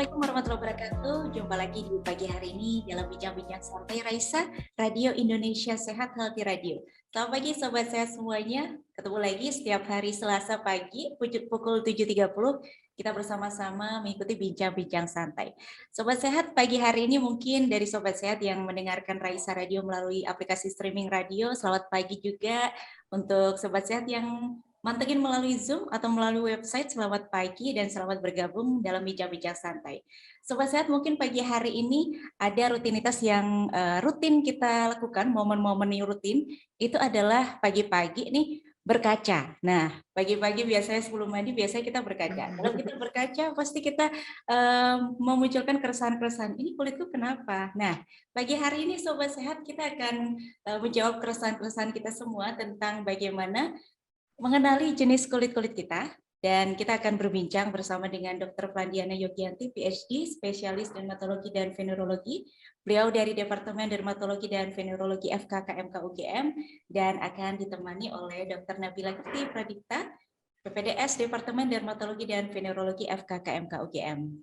Assalamualaikum warahmatullahi wabarakatuh. Jumpa lagi di pagi hari ini dalam Bincang-Bincang Santai Raisa, Radio Indonesia Sehat Healthy Radio. Selamat pagi Sobat Sehat semuanya. Ketemu lagi setiap hari Selasa pagi, pukul 7.30. Kita bersama-sama mengikuti Bincang-Bincang Santai. Sobat Sehat, pagi hari ini mungkin dari Sobat Sehat yang mendengarkan Raisa Radio melalui aplikasi streaming radio, selamat pagi juga untuk Sobat Sehat yang mantengin melalui Zoom atau melalui website, selamat pagi dan selamat bergabung dalam Bincang-Bincang Santai. Sobat Sehat, mungkin pagi hari ini ada rutinitas yang rutin kita lakukan, momen-momen yang rutin, itu adalah pagi-pagi nih berkaca. Nah, pagi-pagi biasanya sebelum mandi biasanya kita berkaca. Kalau kita berkaca pasti kita memunculkan keresahan-keresahan, ini kulitku kenapa? Nah, pagi hari ini Sobat Sehat kita akan menjawab keresahan-keresahan kita semua tentang bagaimana mengenali jenis kulit-kulit kita, dan kita akan berbincang bersama dengan Dr. Flandiana Yogianti, PhD, spesialis dermatologi dan venerologi. Beliau dari Departemen Dermatologi dan Venerologi FKKMK UGM, dan akan ditemani oleh Dr. Nabila Kirti Pradipta, PPDS Departemen Dermatologi dan Venerologi FKKMK UGM.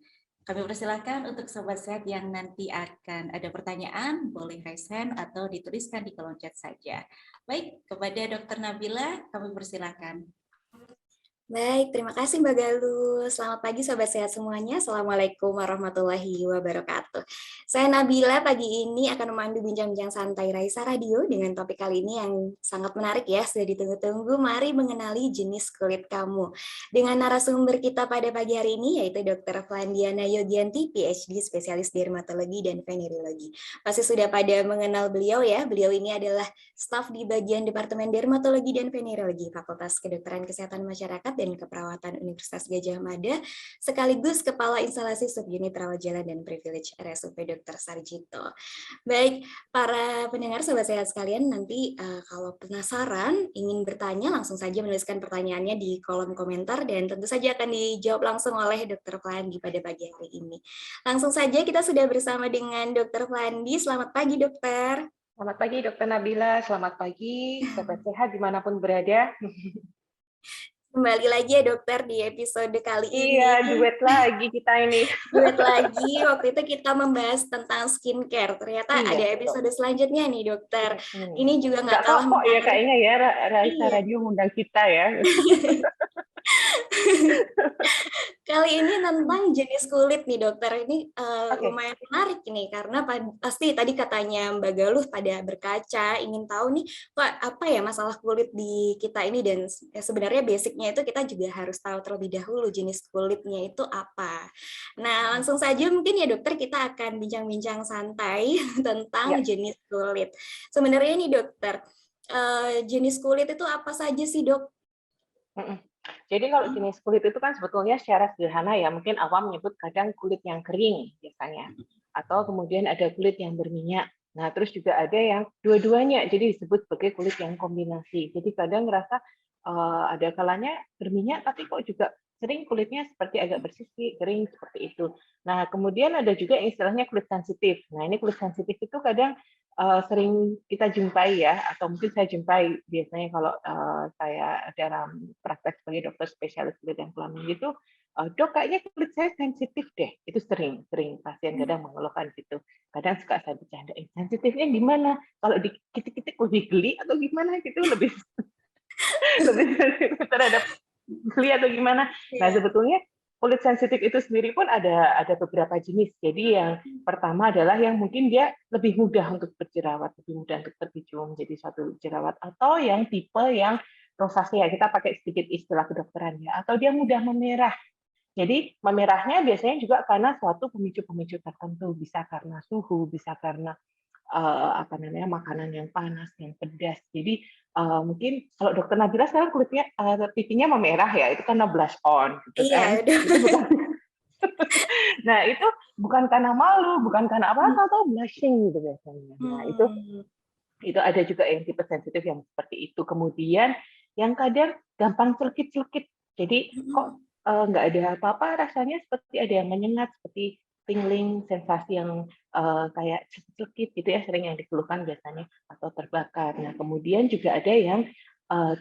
Kami persilahkan untuk Sobat Sehat yang nanti akan ada pertanyaan, boleh raise hand atau dituliskan di kolom chat saja. Baik, kepada Dr. Nabila, kami persilahkan. Baik, terima kasih Mbak Galuh. Selamat pagi Sobat Sehat semuanya. Assalamualaikum warahmatullahi wabarakatuh. Saya Nabila, pagi ini akan memandu bincang-bincang santai Raisa Radio dengan topik kali ini yang sangat menarik ya, sudah ditunggu-tunggu. Mari mengenali jenis kulit kamu. Dengan narasumber kita pada pagi hari ini yaitu Dr. Flandiana Yogianti, PhD, spesialis dermatologi dan venerologi. Pasti sudah pada mengenal beliau ya. Beliau ini adalah staf di bagian Departemen Dermatologi dan Venerologi Fakultas Kedokteran Kesehatan Masyarakat dan Keperawatan Universitas Gadjah Mada, sekaligus Kepala Instalasi Subunit Rawat Jalan dan Privilege RSUP Dr. Sarjito. Baik, para pendengar Sobat Sehat sekalian, nanti kalau penasaran, ingin bertanya, langsung saja menuliskan pertanyaannya di kolom komentar, dan tentu saja akan dijawab langsung oleh Dr. Flandi pada pagi hari ini. Langsung saja kita sudah bersama dengan Dr. Flandi. Selamat pagi, dokter. Selamat pagi, Dr. Nabila. Selamat pagi, Sobat Sehat dimanapun berada. Kembali lagi ya dokter di episode kali ini. Iya, duet lagi kita ini. Duet lagi, waktu itu kita membahas tentang skincare. Ternyata ada episode selanjutnya nih dokter. Ini juga nggak kalah kok ya kayaknya ya, Raisa Radio ngundang kita ya. Kali ini tentang jenis kulit nih dokter. Ini lumayan menarik nih, karena pasti tadi katanya Mbak Galuh pada berkaca, ingin tahu nih kok apa ya masalah kulit di kita ini, dan sebenarnya basicnya itu kita juga harus tahu terlebih dahulu jenis kulitnya itu apa. Nah, langsung saja mungkin ya dokter, kita akan bincang-bincang santai tentang jenis kulit. Sebenarnya nih dokter, jenis kulit itu apa saja sih dok? Jadi kalau jenis kulit itu kan sebetulnya secara sederhana ya, mungkin awam menyebut kadang kulit yang kering biasanya, atau kemudian ada kulit yang berminyak. Nah, terus juga ada yang dua-duanya, jadi disebut sebagai kulit yang kombinasi. Jadi kadang ngerasa ada kalanya berminyak, tapi kok juga sering kulitnya seperti agak bersisik, kering seperti itu. Nah, kemudian ada juga yang istilahnya kulit sensitif. Nah, ini kulit sensitif itu kadang sering kita jumpai ya, atau mungkin saya jumpai biasanya kalau saya dalam praktek sebagai dokter spesialis kulit dan kelamin gitu, dok kayaknya kulit saya sensitif deh. Itu sering pasien kadang mengeluhkan gitu. Kadang suka saya bercandain, sensitifnya gimana? Kalau dikitik-kitik lebih geli atau gimana gitu, lebih terhadap geli atau gimana? Nah, sebetulnya kulit sensitif itu sendiri pun ada beberapa jenis. Jadi yang pertama adalah yang mungkin dia lebih mudah untuk berjerawat, lebih mudah untuk terpicu menjadi suatu jerawat, atau yang tipe yang rosacea, kita pakai sedikit istilah kedokteran ya, atau dia mudah memerah. Jadi memerahnya biasanya juga karena suatu pemicu-pemicu tertentu, bisa karena suhu, bisa karena makanan yang panas, yang pedas. Jadi mungkin kalau dokter Nabila sekarang kulitnya pipinya memerah ya, itu karena blush on, gitu kan? Itu bukan. Nah, itu bukan karena malu, bukan karena apa-apa, atau blushing gitu biasanya. Nah, itu ada juga yang tipe sensitif yang seperti itu. Kemudian yang kadang gampang celkit-celkit. Jadi kok nggak ada apa-apa, rasanya seperti ada yang menyengat, seperti tingling, sensasi yang kayak celkit gitu ya, sering yang dikeluhkan biasanya, atau terbakar. Nah, kemudian juga ada yang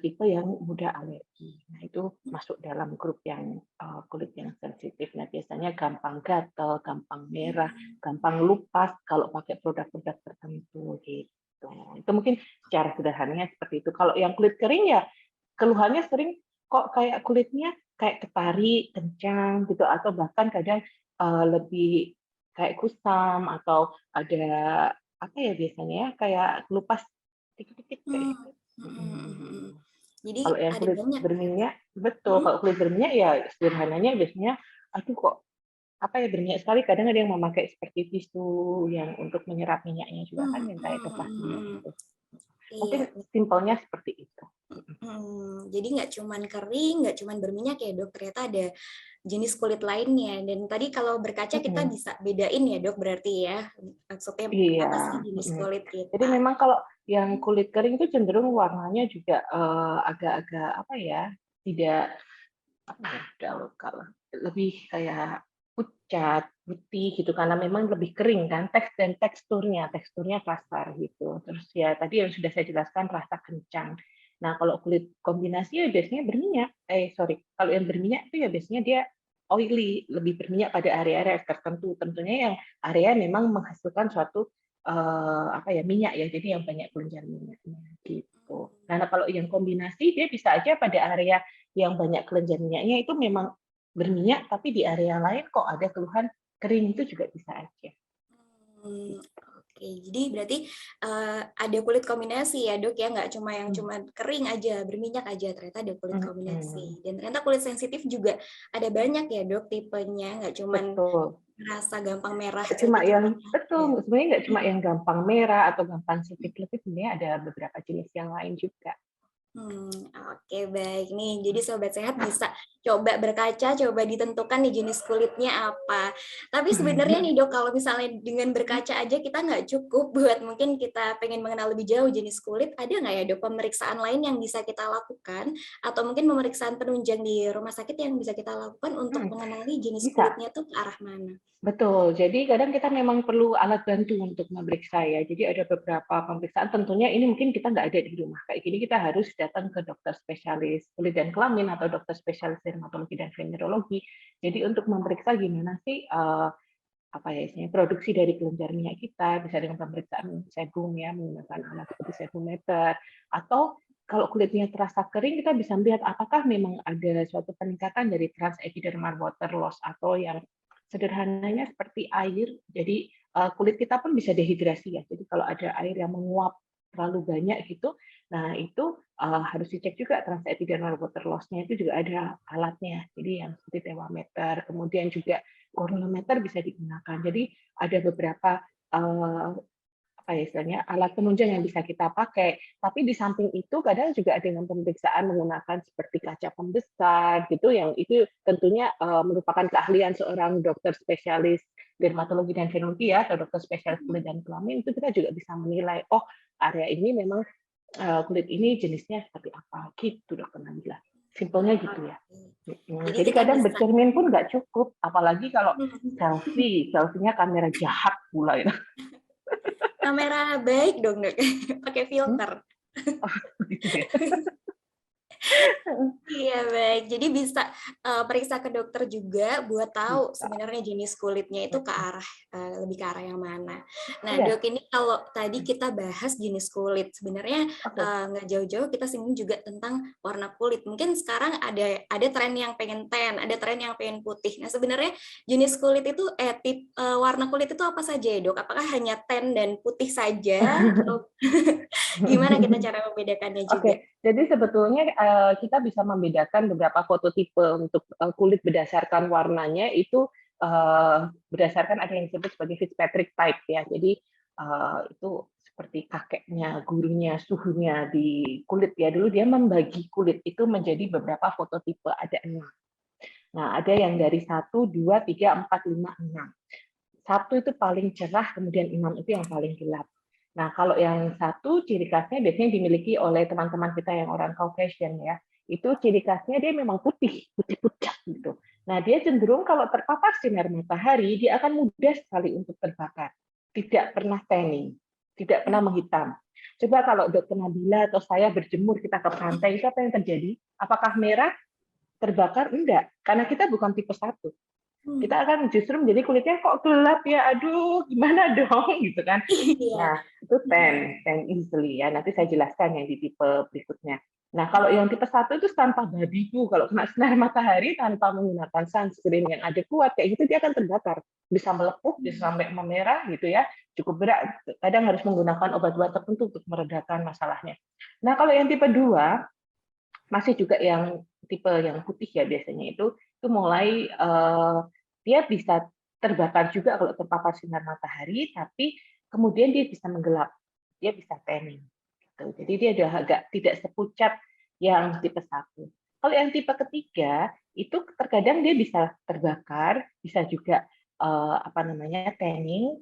tipe yang mudah alergi. Nah, Nah, itu masuk dalam grup yang kulit yang sensitif. Nah, biasanya gampang gatal, gampang merah, gampang lupas kalau pakai produk-produk tertentu gitu. Itu mungkin secara sederhananya seperti itu. Kalau yang kulit kering ya keluhannya sering kok kayak kulitnya kayak ketarik, kencang gitu, atau bahkan kadang lebih kayak kusam atau ada apa ya biasanya ya kayak lupas dikit-dikit kayak Hmm, gitu. Jadi Kalau yang ada kulit banyak. berminyak, betul. Hmm, Kalau kulit berminyak ya sederhananya biasanya, aduh kok apa ya berminyak sekali. Kadang ada yang memakai seperti tisu yang untuk menyerap minyaknya juga kan yang kayak kertas minyak itu. Iya. Mungkin simpelnya seperti itu. Jadi nggak cuman kering, nggak cuman berminyak ya dok, ternyata ada jenis kulit lainnya. Dan tadi kalau berkaca kita bisa bedain ya dok, berarti ya maksudnya apa sih Iya. jenis kulit Jadi kita. memang kalau yang kulit kering itu cenderung warnanya juga agak-agak apa ya, tidak apa ya, kalau lebih kayak pucat, putih gitu karena memang lebih kering kan teksturnya kasar gitu. Terus ya tadi yang sudah saya jelaskan rasa kencang. Nah, kalau kulit kombinasi ya biasanya berminyak. Kalau yang berminyak itu ya biasanya dia oily, lebih berminyak pada area-area tertentu. Tentunya yang area memang menghasilkan suatu apa ya minyak ya, jadi yang banyak kelenjar minyaknya gitu. Nah, kalau yang kombinasi dia bisa aja pada area yang banyak kelenjar minyaknya itu memang berminyak, tapi di area lain kok ada keluhan kering itu juga bisa aja. Oke, jadi berarti ada kulit kombinasi ya dok ya, nggak cuma yang cuma kering aja, berminyak aja, ternyata ada kulit kombinasi. Dan ternyata kulit sensitif juga ada banyak ya dok tipenya, nggak cuma Betul. rasa gampang merah Nggak saja cuma yang tipenya. betul, Ya. sebenarnya nggak cuma yang gampang merah atau gampang sipit-lipit, sebenarnya ada beberapa jenis yang lain juga. Oke baik nih. Jadi sobat sehat bisa coba berkaca, coba ditentukan nih jenis kulitnya apa. Tapi sebenarnya nih dok, kalau misalnya dengan berkaca aja kita nggak cukup buat mungkin kita pengen mengenal lebih jauh jenis kulit, ada nggak ya dok pemeriksaan lain yang bisa kita lakukan atau mungkin pemeriksaan penunjang di rumah sakit yang bisa kita lakukan untuk mengenali jenis Bisa. kulitnya tuh ke arah mana? Betul, jadi kadang kita memang perlu alat bantu untuk memeriksa ya. Jadi ada beberapa pemeriksaan, tentunya ini mungkin kita nggak ada di rumah. Kayak gini kita harus datang ke dokter spesialis kulit dan kelamin atau dokter spesialis dermatologi dan venerologi. Jadi untuk memeriksa gimana sih apa ya istilahnya produksi dari kelenjar minyak kita, bisa dengan pemeriksaan sebum ya, menggunakan alat seperti sebumeter, atau kalau kulitnya terasa kering, kita bisa melihat apakah memang ada suatu peningkatan dari transepidermal water loss atau yang sederhananya seperti air. Jadi kulit kita pun bisa dehidrasi ya. Jadi kalau ada air yang menguap terlalu banyak gitu, nah itu harus dicek juga transepidermal water loss-nya itu juga ada alatnya. Jadi yang seperti termometer, kemudian juga gorometer bisa digunakan. Jadi ada beberapa apa ya istilahnya alat penunjang yang bisa kita pakai. Tapi di samping itu kadang juga ada yang pemeriksaan menggunakan seperti kaca pembesar gitu yang itu tentunya merupakan keahlian seorang dokter spesialis dermatologi dan venerologi ya atau dokter spesialis kulit dan kelamin itu kita juga bisa menilai oh area ini memang kulit ini jenisnya seperti apa gitu dokter Nabila. Simpelnya gitu ya. Jadi Jadi kita kadang bisa bercermin pun nggak cukup, apalagi kalau selfie-nya kamera jahat pula ya. kamera baik dong dok, pakai filter. Oh, gitu ya. Iya baik, jadi bisa periksa ke dokter juga buat tahu Bisa. sebenarnya jenis kulitnya itu ke arah lebih ke arah yang mana. Nah Iya. dok, ini kalau tadi kita bahas jenis kulit, sebenarnya Oke. nggak jauh-jauh kita singgung juga tentang warna kulit. Mungkin sekarang ada tren yang pengen tan, ada tren yang pengen putih. Nah sebenarnya jenis kulit itu warna kulit itu apa saja ya dok? Apakah hanya tan dan putih saja? Atau gimana kita cara membedakannya juga? Oke, jadi sebetulnya kita bisa membedakan beberapa fototipe untuk kulit berdasarkan warnanya itu berdasarkan ada yang disebut sebagai Fitzpatrick type ya. Jadi itu seperti kakeknya, gurunya, suhunya di kulit ya. Dulu dia membagi kulit itu menjadi beberapa fototipe, ada 6. Nah, ada yang dari 1, 2, 3, 4, 5, 6. 1 itu paling cerah, kemudian 6 itu yang paling gelap. Nah, kalau yang 1 ciri khasnya biasanya dimiliki oleh teman-teman kita yang orang Caucasian ya. Itu ciri khasnya dia memang putih pucat gitu. Nah, dia cenderung kalau terpapar sinar matahari, dia akan mudah sekali untuk terbakar. Tidak pernah tanning, tidak pernah menghitam. Coba kalau Dokter Nabila atau saya berjemur, kita ke pantai, itu apa yang terjadi? Apakah merah? terbakar enggak, karena kita bukan tipe 1. Kita akan justru menjadi kulitnya kok gelap ya, aduh gimana dong gitu kan. Iya. Nah, itu tan easily ya. Nanti saya jelaskan yang di tipe berikutnya. Nah, kalau yang tipe 1 itu tanpa badiku, kalau kena sinar matahari tanpa menggunakan sunscreen yang ada kuat kayak gitu dia akan terbakar. Bisa melepuh, bisa sampai memerah gitu ya. Cukup berat. Kadang harus menggunakan obat-obat tertentu untuk meredakan masalahnya. Nah, kalau yang tipe 2 masih juga yang tipe yang putih ya biasanya itu mulai dia bisa terbakar juga kalau terpapar sinar matahari, tapi kemudian dia bisa menggelap, dia bisa tanning. Gitu. Jadi dia udah agak tidak sepucat yang tipe 1. Kalau yang tipe ketiga itu terkadang dia bisa terbakar, bisa juga tanning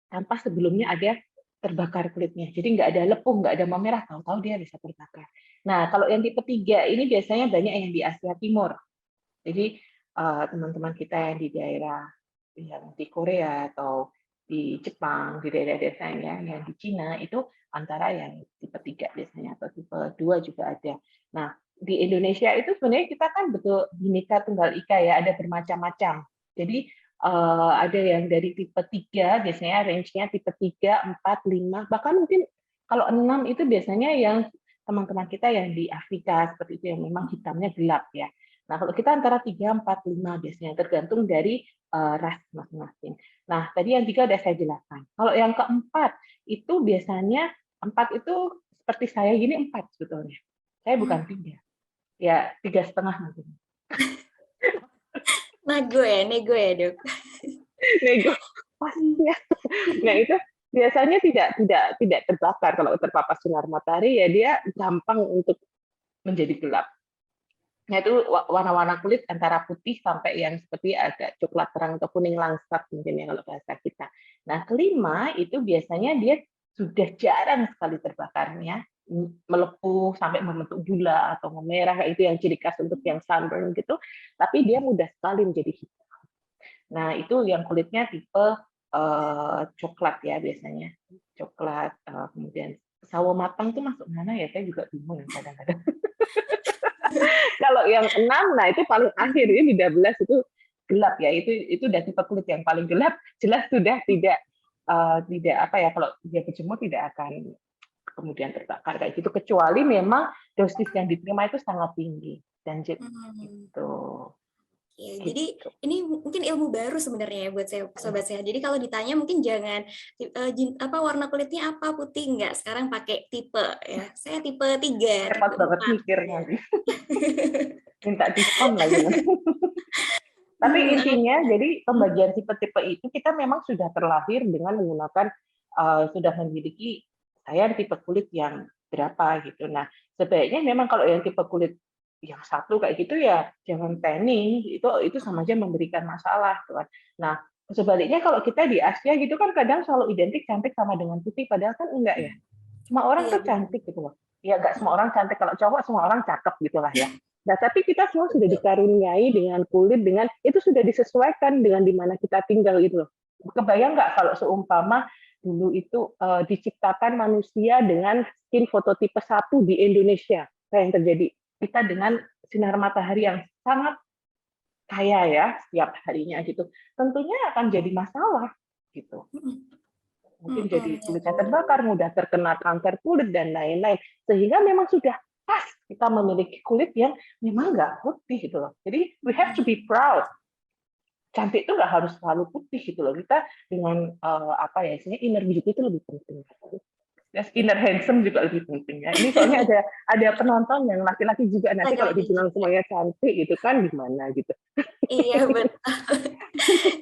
tanpa sebelumnya ada terbakar kulitnya. Jadi nggak ada lepuh, nggak ada memerah, tahu-tahu dia bisa terbakar. Nah, kalau yang tipe 3 ini biasanya banyak yang di Asia Timur. Jadi teman-teman kita yang di daerah yang di Korea atau di Jepang, di daerah-daerah yang di Cina itu antara yang tipe 3 biasanya atau tipe 2 juga ada. Nah, di Indonesia itu sebenarnya kita kan betul Bhinneka Tunggal Ika ya, ada bermacam-macam. Jadi ada yang dari tipe 3 biasanya range-nya tipe 3, 4, 5, bahkan mungkin kalau 6 itu biasanya yang teman-teman kita yang di Afrika seperti itu yang memang hitamnya gelap ya. Nah, kalau kita antara 3, 4, 5 biasanya tergantung dari ras masing-masing. Nah, tadi yang 3 udah saya jelaskan. Kalau yang keempat itu biasanya 4 itu seperti saya gini 4 sebetulnya. Saya bukan 3. Ya 3,5 mungkin. Nego ya dok. Nego pastinya. Nah itu biasanya tidak terbakar kalau terpapar sinar matahari ya dia gampang untuk menjadi gelap. Nah itu warna-warna kulit antara putih sampai yang seperti agak coklat terang atau kuning langsat mungkin ya kalau bahasa kita. Nah kelima itu biasanya dia sudah jarang sekali terbakarnya, melepuh sampai membentuk gula atau memerah itu yang ciri khas untuk yang sunburn gitu. Tapi dia mudah sekali menjadi hitam. Nah itu yang kulitnya tipe coklat ya biasanya, coklat. Kemudian sawo matang tuh masuk mana ya? Saya juga bingung kadang-kadang. Kalau yang 6, nah itu paling akhir ya di 12 itu gelap ya. Itu udah tipe kulit yang paling gelap, jelas sudah tidak kalau dia berjemur tidak akan kemudian terbakar kayak gitu kecuali memang dosis yang diterima itu sangat tinggi dan gitu. Ya, jadi ini mungkin ilmu baru sebenarnya ya buat saya sobat sehat. Jadi kalau ditanya mungkin jangan warna kulitnya apa, putih enggak. Sekarang pakai tipe ya. Saya tipe 3, Cepat tipe banget 4. mikirnya. Minta diskon lagi. Tapi intinya jadi pembagian tipe-tipe itu kita memang sudah terlahir dengan menggunakan sudah memiliki saya tipe kulit yang berapa gitu. Nah, sebaiknya memang kalau yang tipe kulit yang satu kayak gitu ya jangan tanning, itu sama aja memberikan masalah kan. Nah, sebaliknya kalau kita di Asia gitu kan kadang selalu identik cantik sama dengan putih padahal kan enggak ya. Semua orang tuh cantik gitu loh. Ya enggak semua orang cantik, kalau cowok semua orang cakep gitulah ya. Nah, tapi kita semua sudah dikaruniai dengan kulit dengan itu sudah disesuaikan dengan di mana kita tinggal gitu loh. Kebayang nggak kalau seumpama dulu itu diciptakan manusia dengan skin fototipe 1 di Indonesia, kayak yang terjadi. Kita dengan sinar matahari yang sangat kaya ya setiap harinya gitu. Tentunya akan jadi masalah gitu. Mungkin jadi kulitnya terbakar, mudah terkena kanker kulit dan lain-lain. Sehingga memang sudah pas kita memiliki kulit yang memang nggak putih gitu loh. Jadi we have to be proud. Cantik itu nggak harus selalu putih gitu loh. Kita dengan inner beauty itu lebih penting. Yes, inner handsome juga lebih penting ya. Ini soalnya ada penonton yang laki-laki juga nanti kalau dibilang semuanya cantik gitu kan gimana gitu. Iya betul.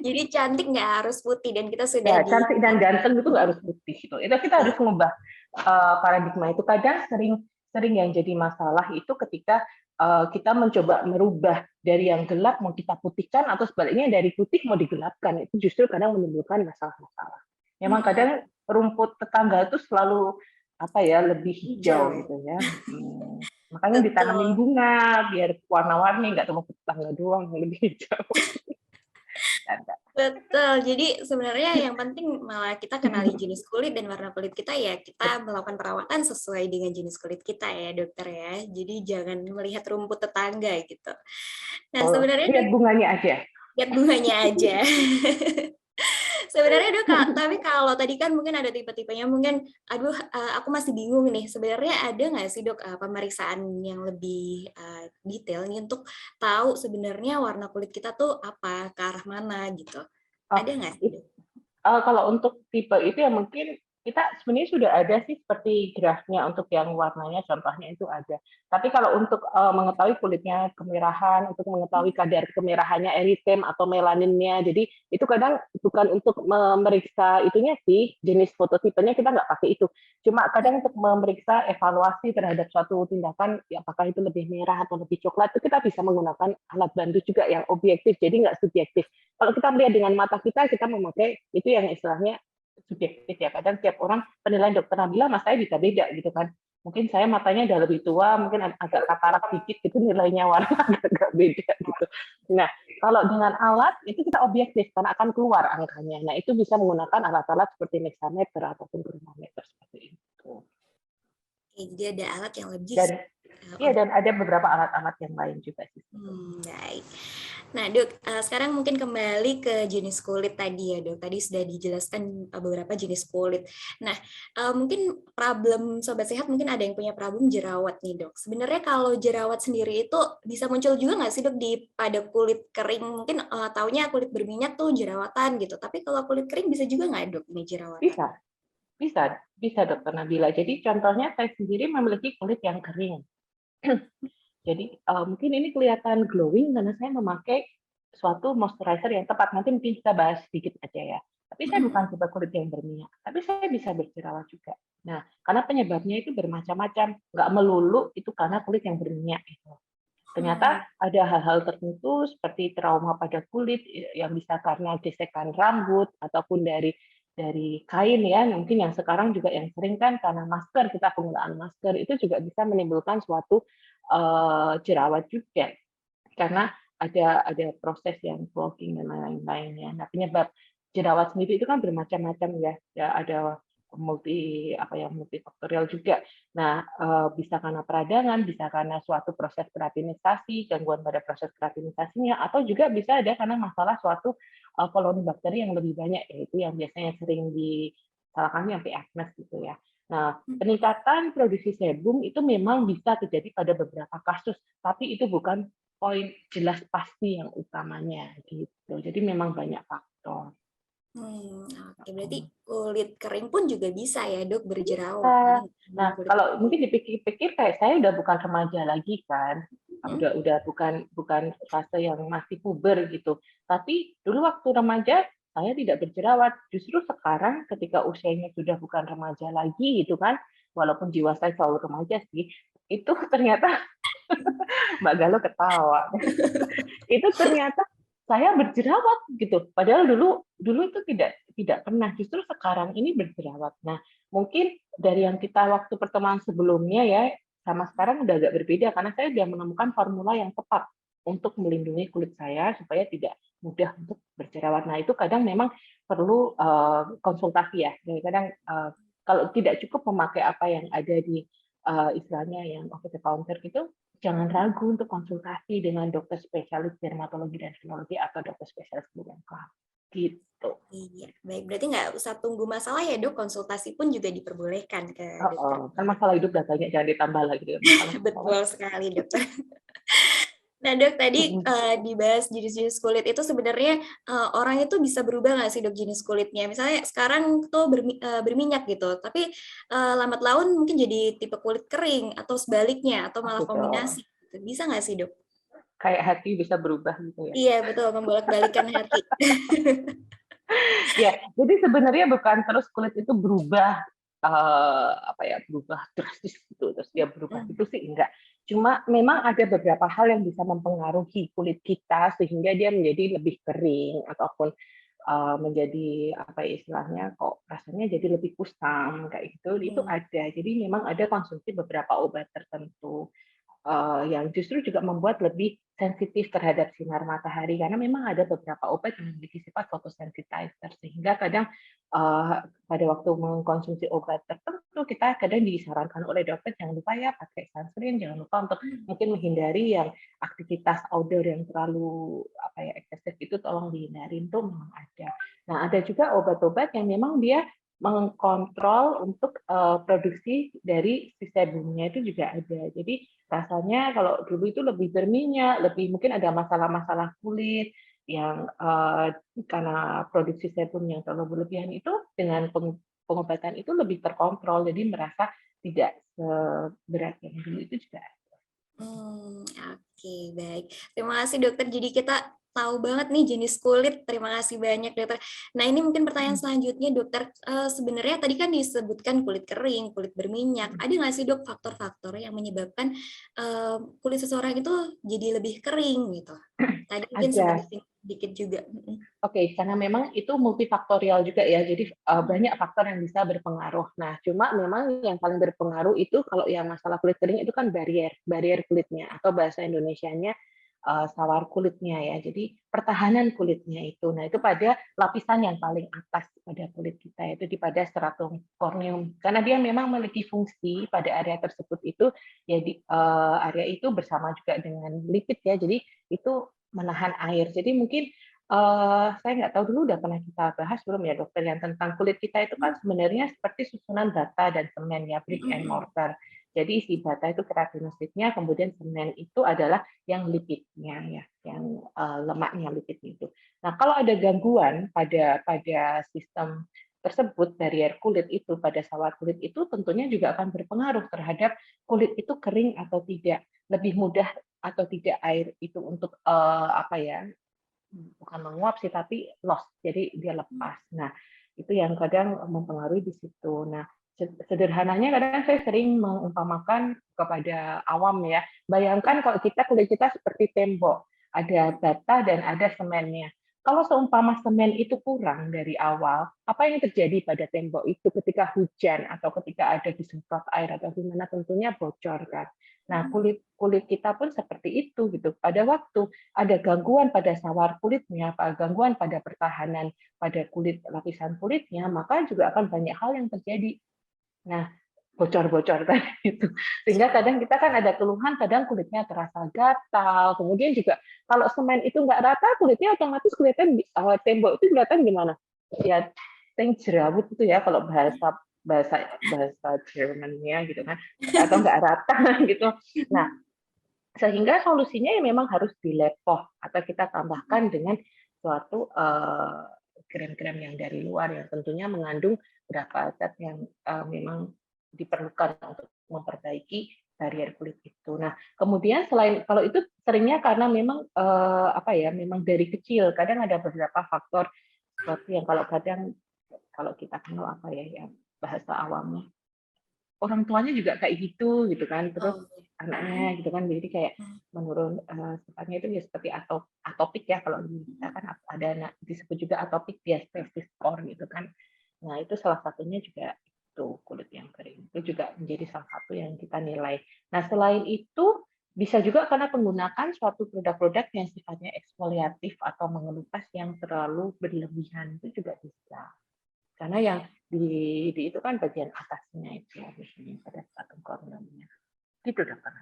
Jadi cantik nggak harus putih dan kita sudah cantik dan ganteng itu nggak harus putih gitu. Itu kita harus mengubah paradigma itu. Kadang sering yang jadi masalah itu ketika kita mencoba merubah dari yang gelap mau kita putihkan atau sebaliknya dari putih mau digelapkan. Itu justru kadang menimbulkan masalah-masalah. Memang kadang rumput tetangga itu selalu lebih hijau gitu ya. Makanya ditanamin bunga biar warna-warni nggak cuma tetangga doang yang lebih hijau. Betul. Jadi sebenarnya yang penting malah kita kenali jenis kulit dan warna kulit kita ya, kita melakukan perawatan sesuai dengan jenis kulit kita ya, dokter ya. Jadi jangan melihat rumput tetangga gitu. Nah, Oh, sebenarnya lihat bunganya aja. lihat bunganya aja. Sebenarnya dok, tapi kalau tadi kan mungkin ada tipe-tipenya mungkin, aduh, aku masih bingung nih. Sebenarnya ada nggak sih dok pemeriksaan yang lebih detail nih untuk tahu sebenarnya warna kulit kita tuh apa, ke arah mana gitu? Oh, Ada nggak sih dok? kalau untuk tipe itu ya mungkin kita sebenarnya sudah ada sih seperti grafnya untuk yang warnanya contohnya itu ada. Tapi kalau untuk mengetahui kulitnya kemerahan, untuk mengetahui kadar kemerahannya eritem atau melaninnya, jadi itu kadang bukan untuk memeriksa itunya sih, jenis fototipenya kita nggak pakai itu. Cuma kadang untuk memeriksa evaluasi terhadap suatu tindakan, ya apakah itu lebih merah atau lebih coklat, itu kita bisa menggunakan alat bantu juga yang objektif, jadi nggak subjektif. Kalau kita melihat dengan mata kita memakai itu yang istilahnya subjektif ya. Kadang tiap orang penilaian dokter Nabila, mas saya bisa beda gitu kan. Mungkin saya matanya udah lebih tua, mungkin agak katarak dikit gitu nilainya warna agak beda gitu. Nah, kalau dengan alat itu kita objektif karena akan keluar angkanya. Nah, itu bisa menggunakan alat-alat seperti mixameter ataupun chronometer seperti itu. Oke, jadi ada alat yang lebih Dan iya, dan ada beberapa alat-alat yang lain juga sih. baik. Nah, dok, sekarang mungkin kembali ke jenis kulit tadi ya, dok. Tadi sudah dijelaskan beberapa jenis kulit. Nah, mungkin problem sobat sehat mungkin ada yang punya problem jerawat nih, dok. Sebenarnya kalau jerawat sendiri itu bisa muncul juga nggak sih, dok, pada kulit kering? Mungkin taunya kulit berminyak tuh jerawatan gitu. Tapi kalau kulit kering bisa juga nggak, dok, ini jerawatan? Bisa, bisa dokter Nabila. Jadi contohnya saya sendiri memiliki kulit yang kering. Jadi mungkin ini kelihatan glowing karena saya memakai suatu moisturizer yang tepat. Nanti mungkin kita bahas sedikit aja ya. Tapi saya bukan tipe kulit yang berminyak, tapi saya bisa berjerawat juga. Nah, karena penyebabnya itu bermacam-macam, nggak melulu itu karena kulit yang berminyak itu. Ternyata ada hal-hal tertentu seperti trauma pada kulit yang bisa karena gesekan rambut ataupun dari kain ya, mungkin yang sekarang juga yang sering kan karena masker, kita penggunaan masker itu juga bisa menimbulkan suatu jerawat juga karena ada proses yang clogging dan lain-lainnya. Nah, penyebab jerawat sendiri itu kan bermacam-macam ya. Ya ada multifaktorial juga. Nah, bisa karena peradangan, bisa karena suatu proses keratinisasi, gangguan pada proses keratinisasinya, atau juga bisa ada karena masalah suatu koloni bakteri yang lebih banyak, yaitu yang biasanya sering salah kami sampai Agnes gitu ya. Nah, peningkatan produksi sebum itu memang bisa terjadi pada beberapa kasus, tapi itu bukan poin jelas pasti yang utamanya gitu. Jadi memang banyak faktor. Oke, berarti kulit kering pun juga bisa ya, dok, berjerawat. Nah, Jadi, kulit kalau mungkin dipikir-pikir kayak saya udah bukan remaja lagi kan, udah bukan fase yang masih puber gitu. Tapi dulu waktu remaja saya tidak berjerawat. Justru sekarang ketika usianya sudah bukan remaja lagi gitu kan, walaupun jiwa saya selalu remaja sih, itu ternyata Mbak Galo ketawa. Itu ternyata saya berjerawat gitu. Padahal dulu itu tidak pernah. Justru sekarang ini berjerawat. Nah, mungkin dari yang kita waktu pertemuan sebelumnya ya sama sekarang udah agak berbeda karena saya sudah menemukan formula yang tepat untuk melindungi kulit saya supaya tidak mudah untuk berjerawat. Nah, itu kadang memang perlu konsultasi ya. Jadi kadang kalau tidak cukup memakai apa yang ada di istilahnya yang over the counter gitu, jangan ragu untuk konsultasi dengan dokter spesialis dermatologi dan venereologi atau dokter spesialis kulit dan kulit. Gitu. Iya, baik. Berarti nggak usah tunggu masalah ya, dok. Konsultasi pun juga diperbolehkan ke dokter. Kan masalah hidup udah banyak, jangan ditambah lagi dengan masalah. Betul sekali, dokter. Nah, dok, tadi dibahas jenis-jenis kulit itu sebenarnya orang itu bisa berubah nggak sih, dok, jenis kulitnya? Misalnya sekarang tuh berminyak gitu, tapi lambat laun mungkin jadi tipe kulit kering atau sebaliknya atau malah kombinasi. Gitu. Bisa nggak sih, dok? Kayak hati bisa berubah gitu ya. Iya, betul, membolak-balikan hati. Ya, jadi sebenarnya bukan terus kulit itu berubah berubah drastis gitu terus dia berubah itu sih enggak. Cuma memang ada beberapa hal yang bisa mempengaruhi kulit kita sehingga dia menjadi lebih kering ataupun menjadi apa ya istilahnya kok rasanya jadi lebih kusam kayak gitu. Itu ada. Jadi memang ada konsumsi beberapa obat tertentu. yang justru juga membuat lebih sensitif terhadap sinar matahari karena memang ada beberapa obat yang memiliki sifat photosensitizer sehingga kadang pada waktu mengkonsumsi obat tertentu kita kadang disarankan oleh dokter jangan lupa ya pakai sunscreen, jangan lupa untuk mungkin menghindari yang aktivitas outdoor yang terlalu eksesif itu tolong dihindari, itu memang ada. Nah, ada juga obat-obat yang memang dia mengkontrol untuk produksi dari si sebumnya itu juga ada. Jadi rasanya kalau dulu itu lebih berminyak, lebih mungkin ada masalah-masalah kulit yang karena produksi sebum yang terlalu berlebihan itu dengan pengobatan itu lebih terkontrol, jadi merasa tidak seberat yang dulu itu juga. Oke, baik. Terima kasih dokter. Jadi kita tahu banget nih jenis kulit. Terima kasih banyak dokter. Nah ini mungkin pertanyaan selanjutnya dokter. Sebenarnya tadi kan disebutkan kulit kering, kulit berminyak. Ada nggak sih dok faktor-faktor yang menyebabkan kulit seseorang itu jadi lebih kering gitu? Tadi mungkin sempat sedikit juga. Oke, karena memang itu multifaktorial juga ya, jadi banyak faktor yang bisa berpengaruh. Nah, cuma memang yang paling berpengaruh itu kalau yang masalah kulit kering itu kan barrier kulitnya atau bahasa Indonesianya sawar kulitnya ya. Jadi pertahanan kulitnya itu. Nah, itu pada lapisan yang paling atas pada kulit kita itu di pada stratum corneum. Karena dia memang memiliki fungsi pada area tersebut itu ya area itu bersama juga dengan lipid ya. Jadi itu menahan air. Jadi mungkin saya nggak tahu dulu udah pernah kita bahas belum ya dokter yang tentang kulit kita itu kan sebenarnya seperti susunan bata dan semen ya, brick and mortar. Jadi si bata itu keratinusitnya, kemudian semen itu adalah yang lipidnya ya, yang lemaknya lipidnya itu. Nah kalau ada gangguan pada sistem tersebut, barrier kulit itu pada sawar kulit itu tentunya juga akan berpengaruh terhadap kulit itu kering atau tidak, lebih mudah atau tidak air itu untuk bukan menguap sih, tapi loss, jadi dia lepas. Nah, itu yang kadang mempengaruhi di situ. Nah, sederhananya kadang saya sering mengumpamakan kepada awam ya, bayangkan kalau kulit kita seperti tembok, ada bata dan ada semennya. Kalau seumpama semen itu kurang dari awal, apa yang terjadi pada tembok itu ketika hujan atau ketika ada disemprot air atau gimana tentunya bocor kan. Nah, kulit kita pun seperti itu gitu. Pada waktu ada gangguan pada sawar kulitnya, gangguan pada pertahanan pada kulit lapisan kulitnya, maka juga akan banyak hal yang terjadi. Nah, bocor-bocor tadi itu. Sehingga kadang kita kan ada keluhan, kadang kulitnya terasa gatal. Kemudian juga kalau semen itu nggak rata, kulitnya otomatis kelihatan tembok itu kelihatan gimana? Ya, jerawat itu ya kalau bahasa Jermannya gitu kan, atau nggak rata gitu. Nah, sehingga solusinya ya memang harus dilepoh atau kita tambahkan dengan suatu krem-krem yang dari luar yang tentunya mengandung beberapa zat yang memang diperlukan untuk memperbaiki barrier kulit itu. Nah, kemudian selain kalau itu seringnya karena memang memang dari kecil kadang ada beberapa faktor seperti yang kalau kita kenal yang bahasa awamnya orang tuanya juga kayak gitu kan, terus anaknya gitu kan, jadi kayak menurun sifatnya itu ya seperti atopik ya, kalau kita kan ada disebut juga atopik diastasis pore gitu kan. Nah itu salah satunya juga itu kulit yang kering itu juga menjadi salah satu yang kita nilai. Nah selain itu bisa juga karena penggunaan suatu produk-produk yang sifatnya eksfoliatif atau mengelupas yang terlalu berlebihan itu juga bisa. Karena yang di itu kan bagian atasnya itu biasanya pada stratum corneumnya. Gitu dokter.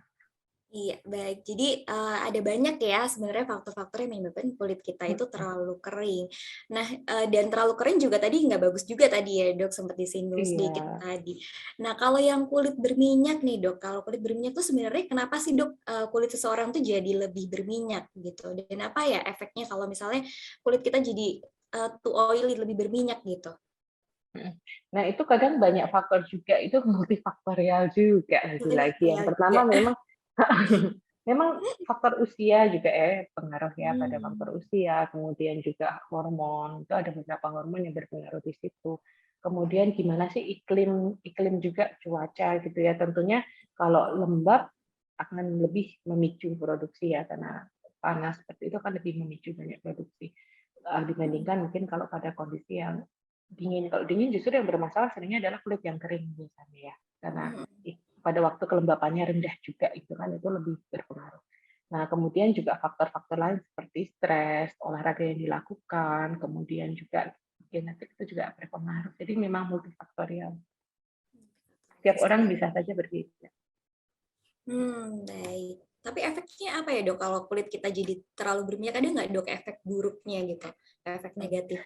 Iya, baik. Jadi ada banyak ya sebenarnya faktor-faktor yang menyebabkan kulit kita itu terlalu kering. Nah, dan terlalu kering juga tadi nggak bagus juga tadi ya dok, sempat disinggung sedikit tadi. Nah, kalau yang kulit berminyak nih dok, kalau kulit berminyak tuh sebenarnya kenapa sih dok kulit seseorang tuh jadi lebih berminyak gitu? Dan apa ya efeknya kalau misalnya kulit kita jadi too oily, lebih berminyak gitu? Nah, itu kadang banyak faktor juga, itu multifaktorial juga lagi-lagi. Yang pertama memang faktor usia juga pengaruh ya pada faktor usia, kemudian juga hormon, itu ada beberapa hormon yang berpengaruh di situ. Kemudian gimana sih iklim juga cuaca gitu ya. Tentunya kalau lembab akan lebih memicu produksi ya, karena panas seperti itu kan lebih memicu banyak produksi dibandingkan mungkin kalau pada kondisi yang dingin. Kalau dingin justru yang bermasalah seringnya adalah kulit yang kering biasanya ya, karena pada waktu kelembapannya rendah juga itu kan itu lebih berpengaruh. Nah, kemudian juga faktor-faktor lain seperti stres, olahraga yang dilakukan, kemudian juga genetik itu juga berpengaruh. Jadi memang multifaktorial. Setiap orang bisa saja berbeda. Baik. Tapi efeknya apa ya dok kalau kulit kita jadi terlalu berminyak? Ada nggak dok efek buruknya gitu, efek negatif?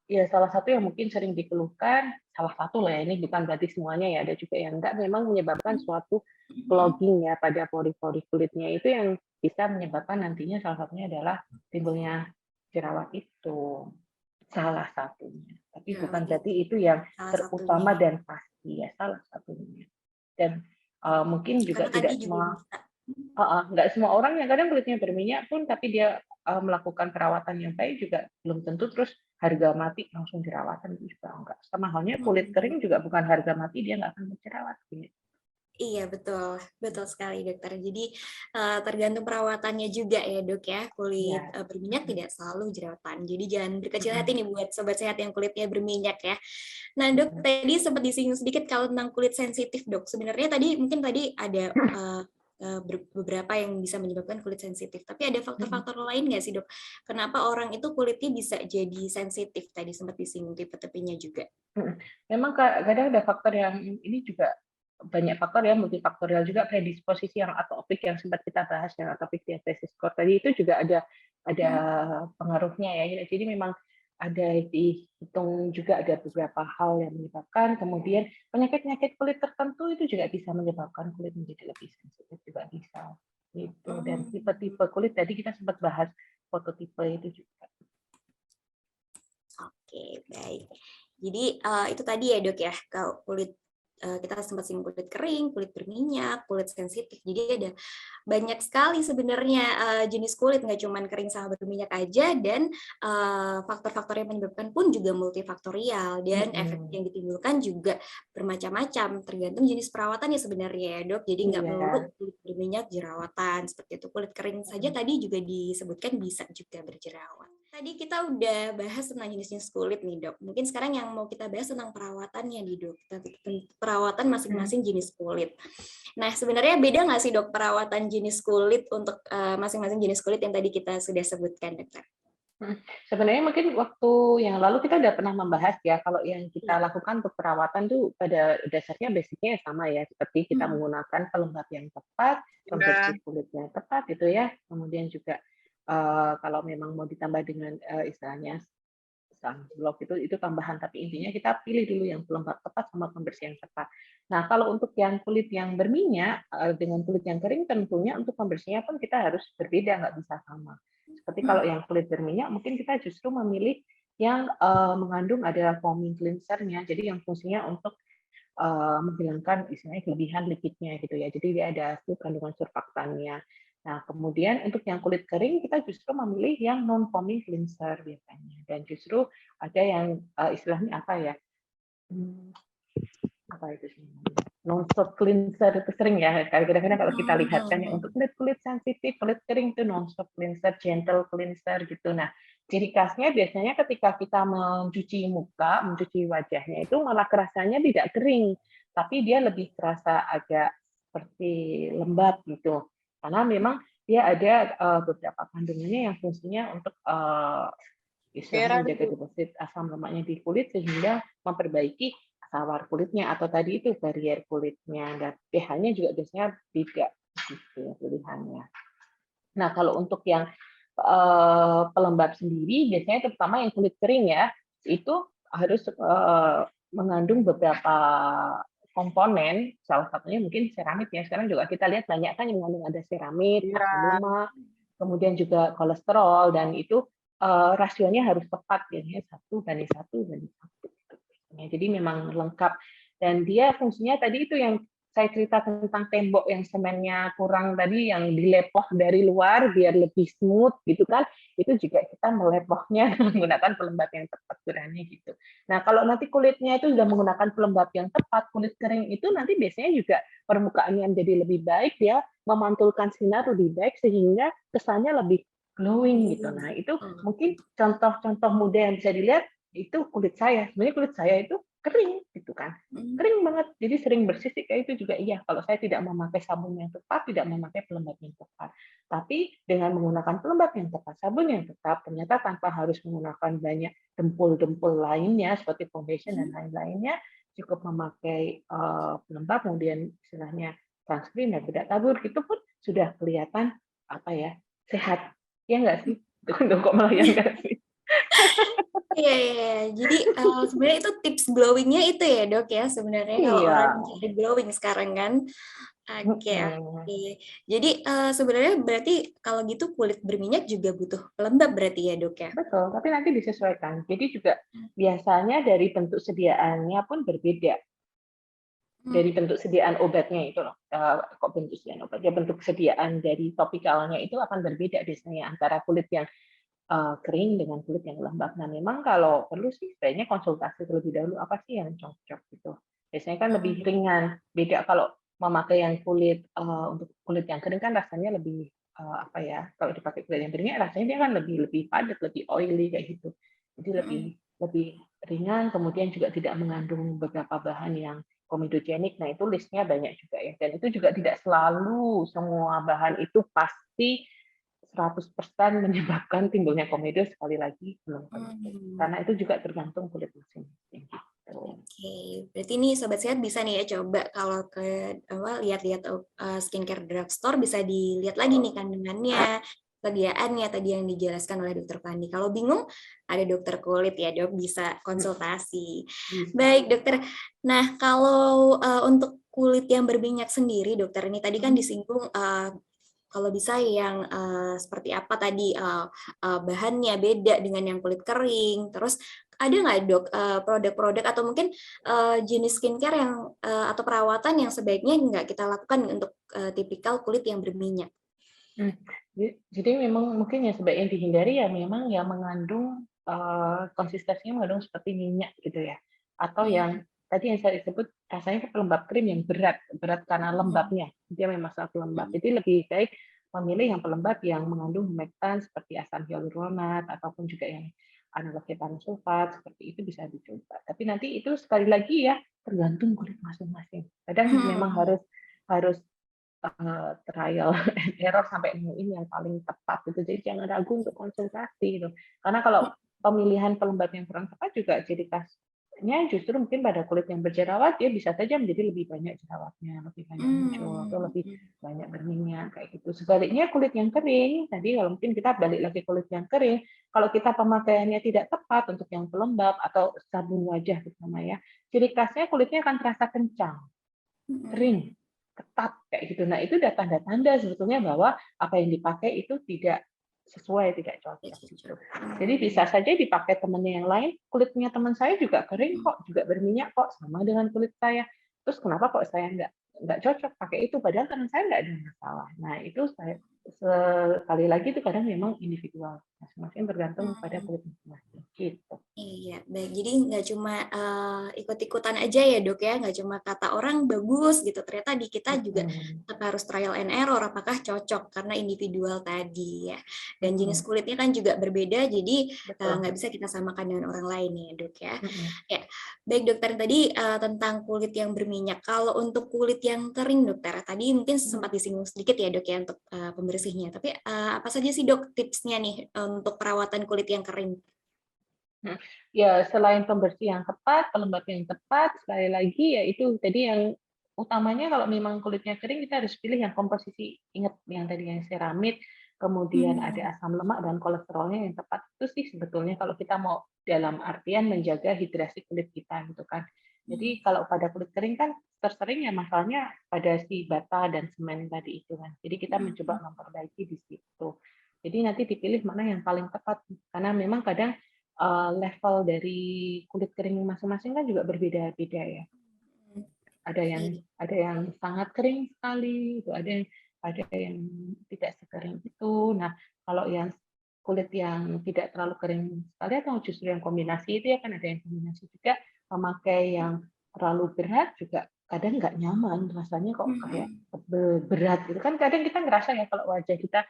Ya, salah satu yang mungkin sering dikeluhkan, salah satu lah ya, ini bukan berarti semuanya ya, ada juga yang enggak, memang menyebabkan suatu clogging ya pada pori-pori kulitnya, itu yang bisa menyebabkan nantinya salah satunya adalah timbulnya jerawat itu. Salah satunya. Tapi bukan berarti itu yang terutama dan pasti ya, salah satunya. Dan mungkin juga tidak semua nggak semua orang yang kadang kulitnya berminyak pun tapi dia melakukan perawatan yang baik juga belum tentu terus harga mati langsung jerawatan itu juga enggak. Sama halnya kulit kering juga bukan harga mati dia nggak akan berjerawat. Iya betul, betul sekali dokter. Jadi tergantung perawatannya juga ya dok ya. Kulit berminyak tidak selalu jerawatan. Jadi jangan berkecil hati nih buat sobat sehat yang kulitnya berminyak ya. Nah dok tadi sempat disinggung sedikit kalau tentang kulit sensitif dok. Sebenarnya mungkin tadi ada beberapa yang bisa menyebabkan kulit sensitif. Tapi ada faktor-faktor lain nggak sih dok? Kenapa orang itu kulitnya bisa jadi sensitif? Tadi sempat disinggung tipe-tipenya juga. Memang kadang ada faktor yang ini juga banyak faktor ya, multifaktorial juga, predisposisi yang atopik yang sempat kita bahas yang atopik diabetes score tadi itu juga ada pengaruhnya ya. Jadi memang ada dihitung juga ada beberapa hal yang menyebabkan, kemudian penyakit-penyakit kulit tertentu itu juga bisa menyebabkan kulit menjadi lebih sensitif juga bisa. Gitu. Dan tipe-tipe kulit tadi kita sempat bahas fototipe itu juga. Oke, baik. Jadi itu tadi ya dok ya, kalau kulit kita sempat singgung kulit kering, kulit berminyak, kulit sensitif. Jadi ada banyak sekali sebenarnya jenis kulit, nggak cuma kering sama berminyak aja, dan faktor-faktor yang menyebabkan pun juga multifaktorial, dan efek yang ditimbulkan juga bermacam-macam, tergantung jenis perawatannya sebenarnya ya dok. Jadi nggak melulu kulit berminyak jerawatan, seperti itu. Kulit kering saja tadi juga disebutkan bisa juga berjerawat. Tadi kita udah bahas tentang jenis-jenis kulit nih dok. Mungkin sekarang yang mau kita bahas tentang perawatannya nih dok. Perawatan masing-masing jenis kulit. Nah sebenarnya beda nggak sih dok perawatan jenis kulit untuk masing-masing jenis kulit yang tadi kita sudah sebutkan dokter? Sebenarnya mungkin waktu yang lalu kita udah pernah membahas ya, kalau yang kita lakukan untuk perawatan tuh pada dasarnya basicnya sama ya, seperti kita menggunakan pelembab yang tepat, pembersih kulit yang tepat gitu ya, kemudian juga kalau memang mau ditambah dengan istilahnya sunblock itu tambahan, tapi intinya kita pilih dulu yang pelembab tepat sama pembersih yang tepat. Nah kalau untuk yang kulit yang berminyak dengan kulit yang kering tentunya untuk pembersihnya pun kita harus berbeda, nggak bisa sama. Seperti kalau yang kulit berminyak mungkin kita justru memilih yang mengandung ada foaming cleanser-nya, jadi yang fungsinya untuk menghilangkan istilahnya kelebihan lipidnya gitu ya. Jadi dia ada kandungan surfaktannya. Nah, kemudian untuk yang kulit kering kita justru memilih yang non foaming cleanser biasanya. Dan justru ada yang istilahnya apa ya? Apa itu sih? Non-stop cleanser itu sering ya. Kadang-kadang kalau kita lihat kan ya untuk kulit sensitif, kulit kering itu non-stop cleanser, gentle cleanser gitu. Nah, ciri khasnya biasanya ketika kita mencuci muka, mencuci wajahnya itu malah kerasanya tidak kering, tapi dia lebih terasa agak seperti lembab gitu. Karena memang dia ada beberapa kandungannya yang fungsinya untuk istilahnya menjaga deposit asam lemaknya di kulit sehingga memperbaiki tawar kulitnya atau tadi itu barrier kulitnya, dan pH-nya juga biasanya tidak gitu pilihannya. Nah kalau untuk yang pelembab sendiri biasanya terutama yang kulit kering ya itu harus mengandung beberapa komponen, salah satunya mungkin seramid ya, sekarang juga kita lihat banyak kan yang mengandung ada seramid, asam lemak, kemudian juga kolesterol, dan itu rasionya harus tepat ya, 1:1:1. Jadi memang lengkap, dan dia fungsinya tadi itu yang saya cerita tentang tembok yang semennya kurang tadi, yang dilepoh dari luar biar lebih smooth gitu kan, itu juga kita melepohnya menggunakan pelembab yang tepat ukurannya gitu. Nah kalau nanti kulitnya itu sudah menggunakan pelembab yang tepat, kulit kering itu nanti biasanya juga permukaannya menjadi lebih baik, dia memantulkan sinar lebih baik sehingga kesannya lebih glowing gitu. Nah itu mungkin contoh-contoh mudah yang bisa dilihat itu kulit saya. Sebenarnya kulit saya itu kering gitu kan. Kering banget. Jadi sering bersisik kayak itu juga iya kalau saya tidak memakai sabun yang tepat, tidak memakai pelembab yang tepat. Tapi dengan menggunakan pelembab yang tepat, sabun yang tepat, ternyata tanpa harus menggunakan banyak dempul-dempul lainnya seperti foundation dan lain-lainnya, cukup memakai pelembab kemudian istilahnya sunscreen dan bedak tabur gitu pun sudah kelihatan apa ya, sehat. Ya nggak sih? Tuh, kok melayang nggak sih? Iya, iya, iya. Jadi sebenarnya itu tips glowing-nya itu ya dok ya sebenarnya kalau Iya. orang mencari glowing sekarang kan. Oke, oke. Jadi sebenarnya berarti kalau gitu kulit berminyak juga butuh pelembab berarti ya dok ya? Betul, tapi nanti disesuaikan. Jadi juga biasanya dari bentuk sediaannya pun berbeda. Dari bentuk sediaan obatnya itu loh. Kok bentuk sediaan obat? Ya bentuk sediaan dari topikalnya itu akan berbeda biasanya antara kulit yang kering dengan kulit yang lembab. Nah, memang kalau perlu sih sebaiknya konsultasi terlebih dahulu apa sih yang cocok gitu. Biasanya kan lebih ringan. Beda kalau memakai yang kulit untuk kulit yang kering kan rasanya lebih apa ya? Kalau dipakai kulit yang kering rasanya dia kan lebih padat, lebih oily kayak gitu. Jadi lebih ringan, kemudian juga tidak mengandung beberapa bahan yang komedogenik. Nah, itu listnya banyak juga ya. Dan itu juga tidak selalu semua bahan itu pasti 100% menyebabkan timbulnya komedo, sekali lagi belum tentu. Karena itu juga tergantung kulit masing-masing. Gitu. Oke, berarti ini sobat sehat bisa nih ya coba kalau ke lihat-lihat skincare drugstore bisa dilihat lagi nih kandungannya, sediaannya tadi yang dijelaskan oleh Dokter Fandi. Kalau bingung ada dokter kulit ya dok, bisa konsultasi. Baik dokter. Nah kalau untuk kulit yang berminyak sendiri dokter ini tadi kan disinggung kalau bisa yang seperti apa tadi bahannya beda dengan yang kulit kering. Terus ada nggak dok produk-produk atau mungkin jenis skincare yang atau perawatan yang sebaiknya nggak kita lakukan untuk tipikal kulit yang berminyak? Jadi memang mungkin yang sebaiknya dihindari ya memang yang mengandung konsistensinya mengandung seperti minyak gitu ya, atau yang tadi yang saya sebut rasanya pelembab krim yang berat karena lembabnya, dia memang sangat lembab. Jadi lebih baik memilih yang pelembab yang mengandung humektan seperti asam hyaluronat ataupun juga yang analog sulfat seperti itu bisa dicoba. Tapi nanti itu sekali lagi ya tergantung kulit masing-masing. Kadang memang harus trial and error sampai nemuin yang paling tepat gitu. Jadi jangan ragu untuk konsultasi gitu. Karena kalau pemilihan pelembab yang kurang tepat juga ciri khasnya justru mungkin pada kulit yang berjerawat dia bisa saja menjadi lebih banyak jerawatnya, lebih banyak muncul atau lebih banyak berminyak kayak gitu. Sebaliknya kulit yang kering, tadi kalau mungkin kita balik lagi kulit yang kering, kalau kita pemakaiannya tidak tepat untuk yang pelembab atau sabun wajah terutama ya, ciri khasnya kulitnya akan terasa kencang, kering, ketat kayak gitu. Nah, itu udah tanda-tanda sebetulnya bahwa apa yang dipakai itu tidak sesuai, tidak cocok gitu. Jadi bisa saja dipakai temannya yang lain, kulitnya teman saya juga kering kok, juga berminyak kok, sama dengan kulit saya. Terus kenapa kok saya nggak cocok pakai itu, padahal teman saya nggak ada masalah. Nah, itu saya sekali lagi itu kadang memang individual, masing-masing tergantung pada kulit masing-masing gitu. Iya, baik. Jadi nggak cuma ikut-ikutan aja ya dok ya, nggak cuma kata orang bagus gitu. Ternyata di kita juga tetap harus trial and error, apakah cocok karena individual tadi ya. Dan jenis kulitnya kan juga berbeda, jadi nggak bisa kita samakan dengan orang lain ya dok ya. Ya, baik dokter tadi tentang kulit yang berminyak. Kalau untuk kulit yang kering dokter, tadi mungkin sempat disinggung sedikit ya dok ya untuk pembersihnya. Tapi apa saja sih dok tipsnya nih untuk perawatan kulit yang kering? Ya, selain pembersih yang tepat, pelembab yang tepat, sekali lagi ya itu tadi yang utamanya kalau memang kulitnya kering kita harus pilih yang komposisi, ingat yang tadi yang seramid, kemudian ada asam lemak dan kolesterolnya yang tepat. Itu sih sebetulnya kalau kita mau dalam artian menjaga hidrasi kulit kita gitu kan. Jadi kalau pada kulit kering kan tersering ya masalahnya pada si bata dan semen tadi itu kan. Jadi kita mencoba memperbaiki di situ. Jadi nanti dipilih mana yang paling tepat karena memang kadang level dari kulit kering masing-masing kan juga berbeda-beda ya. Ada yang sangat kering sekali, itu ada yang tidak sekering itu. Nah, kalau yang kulit yang tidak terlalu kering sekali atau justru yang kombinasi itu ya kan ada yang kombinasi juga memakai yang terlalu berat juga kadang nggak nyaman rasanya kok kayak berat gitu kan kadang kita ngerasa ya kalau wajah kita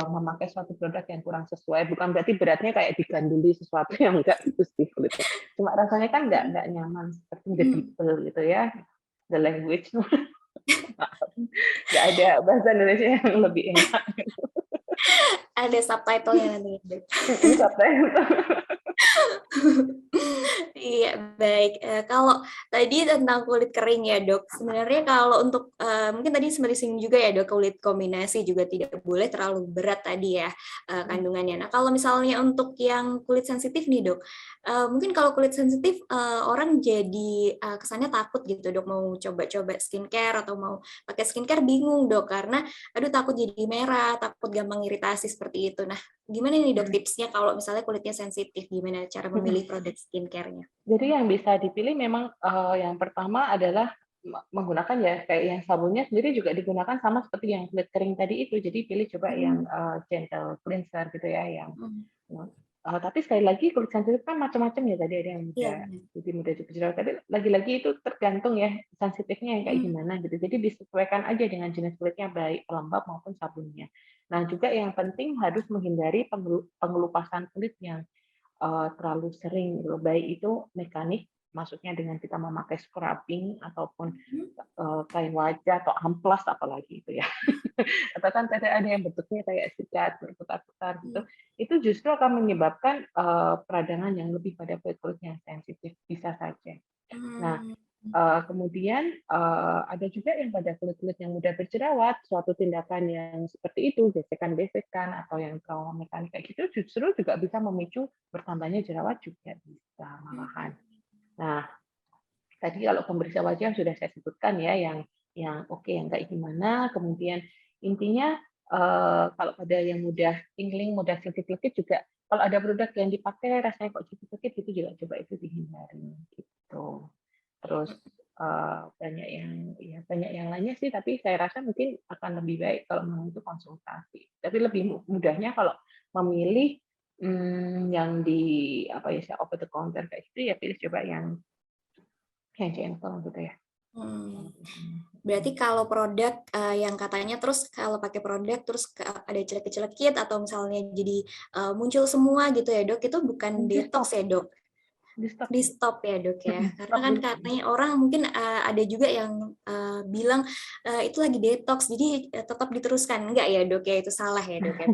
memakai suatu produk yang kurang sesuai. Bukan berarti beratnya kayak diganduli sesuatu yang enggak itu di kulitnya. Cuma rasanya kan enggak nyaman seperti the people gitu ya. The language. Nggak ada bahasa Indonesia yang lebih enak. Ada subtitle-nya nanti. Subtitle. Iya, baik. Kalau tadi tentang kulit kering ya, Dok. Sebenarnya kalau untuk mungkin tadi sempat disinggung juga ya, Dok, kulit kombinasi juga tidak boleh terlalu berat tadi ya kandungannya. Nah, kalau misalnya untuk yang kulit sensitif nih, Dok. Mungkin kalau kulit sensitif orang jadi kesannya takut gitu, Dok, mau coba-coba skincare atau mau pakai skincare bingung, Dok, karena aduh takut jadi merah, takut gampang iritasi seperti itu. Nah, gimana nih, Dok, tipsnya kalau misalnya kulitnya sensitif, gimana cara memilih produk skincare-nya? Jadi yang bisa dipilih memang yang pertama adalah menggunakan ya kayak yang sabunnya sendiri juga digunakan sama seperti yang kulit kering tadi itu. Jadi pilih coba yang gentle cleanser gitu ya yang tapi sekali lagi kulit sensitif kan macam-macam ya, tadi ada yang mudah, jadi mudah jerawat. Tapi lagi-lagi itu tergantung ya sensitifnya yang kayak gimana gitu. Jadi disesuaikan aja dengan jenis kulitnya, baik pelembab maupun sabunnya. Nah juga yang penting harus menghindari pengelupasan kulit yang terlalu sering, baik itu mekanik, maksudnya dengan kita memakai scrubbing ataupun kain wajah atau amplas apalagi itu ya. Atau kan ada yang bentuknya kayak sikat berputar-putar gitu. Itu justru akan menyebabkan peradangan yang lebih pada kulit yang sensitif, bisa saja. Nah, kemudian ada juga yang pada kulit-kulit yang mudah berjerawat, suatu tindakan yang seperti itu, gesekan-gesekan atau yang trauma mekanik kayak gitu, justru juga bisa memicu bertambahnya jerawat juga bisa malahan. Nah, tadi kalau pembersih wajah sudah saya sebutkan ya, yang oke, yang kayak gimana. Kemudian intinya kalau pada yang mudah tingling, mudah selekit-selekit juga, kalau ada produk yang dipakai rasanya kok selekit-selekit itu juga coba itu dihindari gitu. Terus banyak yang lainnya sih, tapi saya rasa mungkin akan lebih baik kalau memang itu konsultasi. Tapi lebih mudahnya kalau memilih yang di over the counter kayak gitu ya, pilih coba yang gentle gitu ya. Berarti kalau produk yang katanya terus kalau pakai produk terus ada celekit-celekit atau misalnya jadi muncul semua gitu ya, Dok, itu bukan detox ya, Dok? Di stop ya, Dok ya, karena kan katanya orang mungkin ada juga yang bilang itu lagi detox, jadi tetap diteruskan, enggak ya, Dok ya, itu salah ya, Dok ya?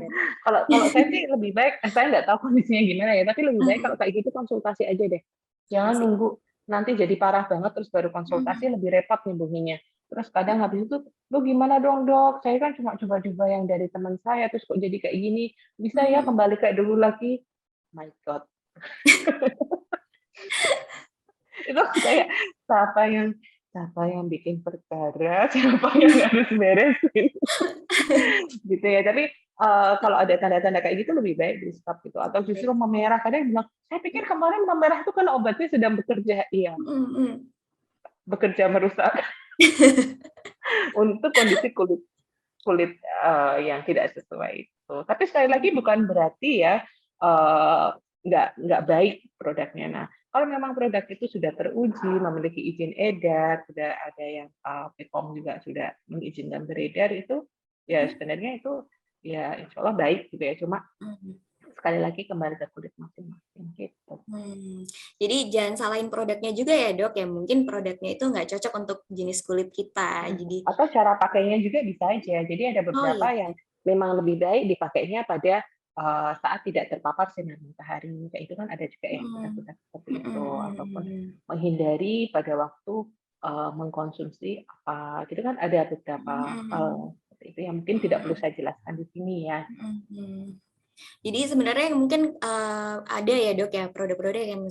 Kalau saya sih lebih baik, saya nggak tahu kondisinya gimana ya, tapi lebih baik kalau kayak gitu konsultasi aja deh, jangan nunggu nanti jadi parah banget terus baru konsultasi, lebih repot nyembuhinnya. Terus kadang habis itu, lu gimana dong, Dok? Saya kan cuma coba-coba yang dari teman saya, terus kok jadi kayak gini, bisa ya kembali kayak dulu lagi? My God. Itu kayak siapa yang bikin perkara, siapa yang harus beresin gitu ya. Tapi kalau ada tanda-tanda kayak gitu lebih baik di stop gitu, atau justru memerah. Kadang bilang, saya pikir kemarin memerah itu kan obatnya sedang bekerja. Iya, bekerja merusak untuk kondisi kulit yang tidak sesuai itu. Tapi sekali lagi bukan berarti ya nggak baik produknya. Nah, kalau memang produk itu sudah teruji, memiliki izin edar, sudah ada yang BPOM juga sudah mengizinkan beredar, itu ya sebenarnya itu ya insya Allah baik gitu ya. Cuma sekali lagi kembali ke kulit masing-masing gitu. Jadi jangan salahin produknya juga ya, Dok, ya mungkin produknya itu nggak cocok untuk jenis kulit kita. Jadi atau cara pakainya juga bisa aja. Jadi ada beberapa yang memang lebih baik dipakainya pada saat tidak terpapar sinar matahari, kayak itu kan ada juga yang produk seperti itu, ataupun menghindari pada waktu mengkonsumsi apa, gitu kan ada beberapa hal seperti itu yang mungkin tidak perlu saya jelaskan di sini ya. Jadi sebenarnya mungkin ada ya, Dok ya, produk-produk yang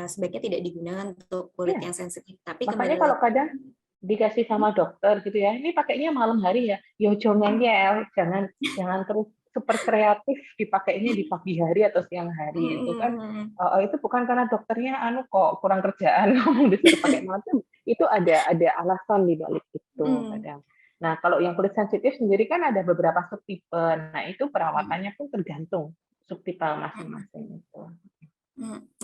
sebaiknya tidak digunakan untuk kulit yang sensitif. Tapi makanya kalau kadang dikasih sama dokter gitu ya, ini pakainya malam hari ya, yo jangan ya, jangan terus super kreatif dipakainya di pagi hari atau siang hari itu kan itu bukan karena dokternya kok kurang kerjaan ngomong disuruh pakai malam, itu ada alasan di balik itu kadang. Nah, kalau yang kulit sensitif sendiri kan ada beberapa subtipe. Nah, itu perawatannya pun tergantung subtipe masing-masing itu.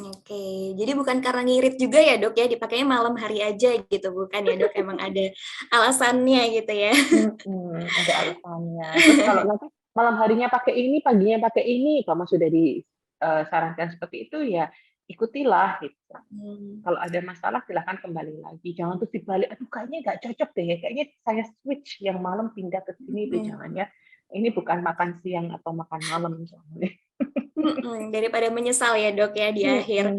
Oke, jadi bukan karena ngirit juga ya, Dok ya, dipakainya malam hari aja gitu, bukan ya, Dok? Emang ada alasannya gitu ya? Ada alasannya. Terus kalau nanti malam harinya pakai ini, paginya pakai ini, kalau sudah disarankan seperti itu ya ikutilah gitu. Kalau ada masalah silahkan kembali lagi. Jangan terus dibalik, aduh kayaknya nggak cocok deh, kayaknya saya switch yang malam pindah ke sini itu jangan ya. Ini bukan makan siang atau makan malam misalnya. Daripada menyesal ya dok ya di akhir.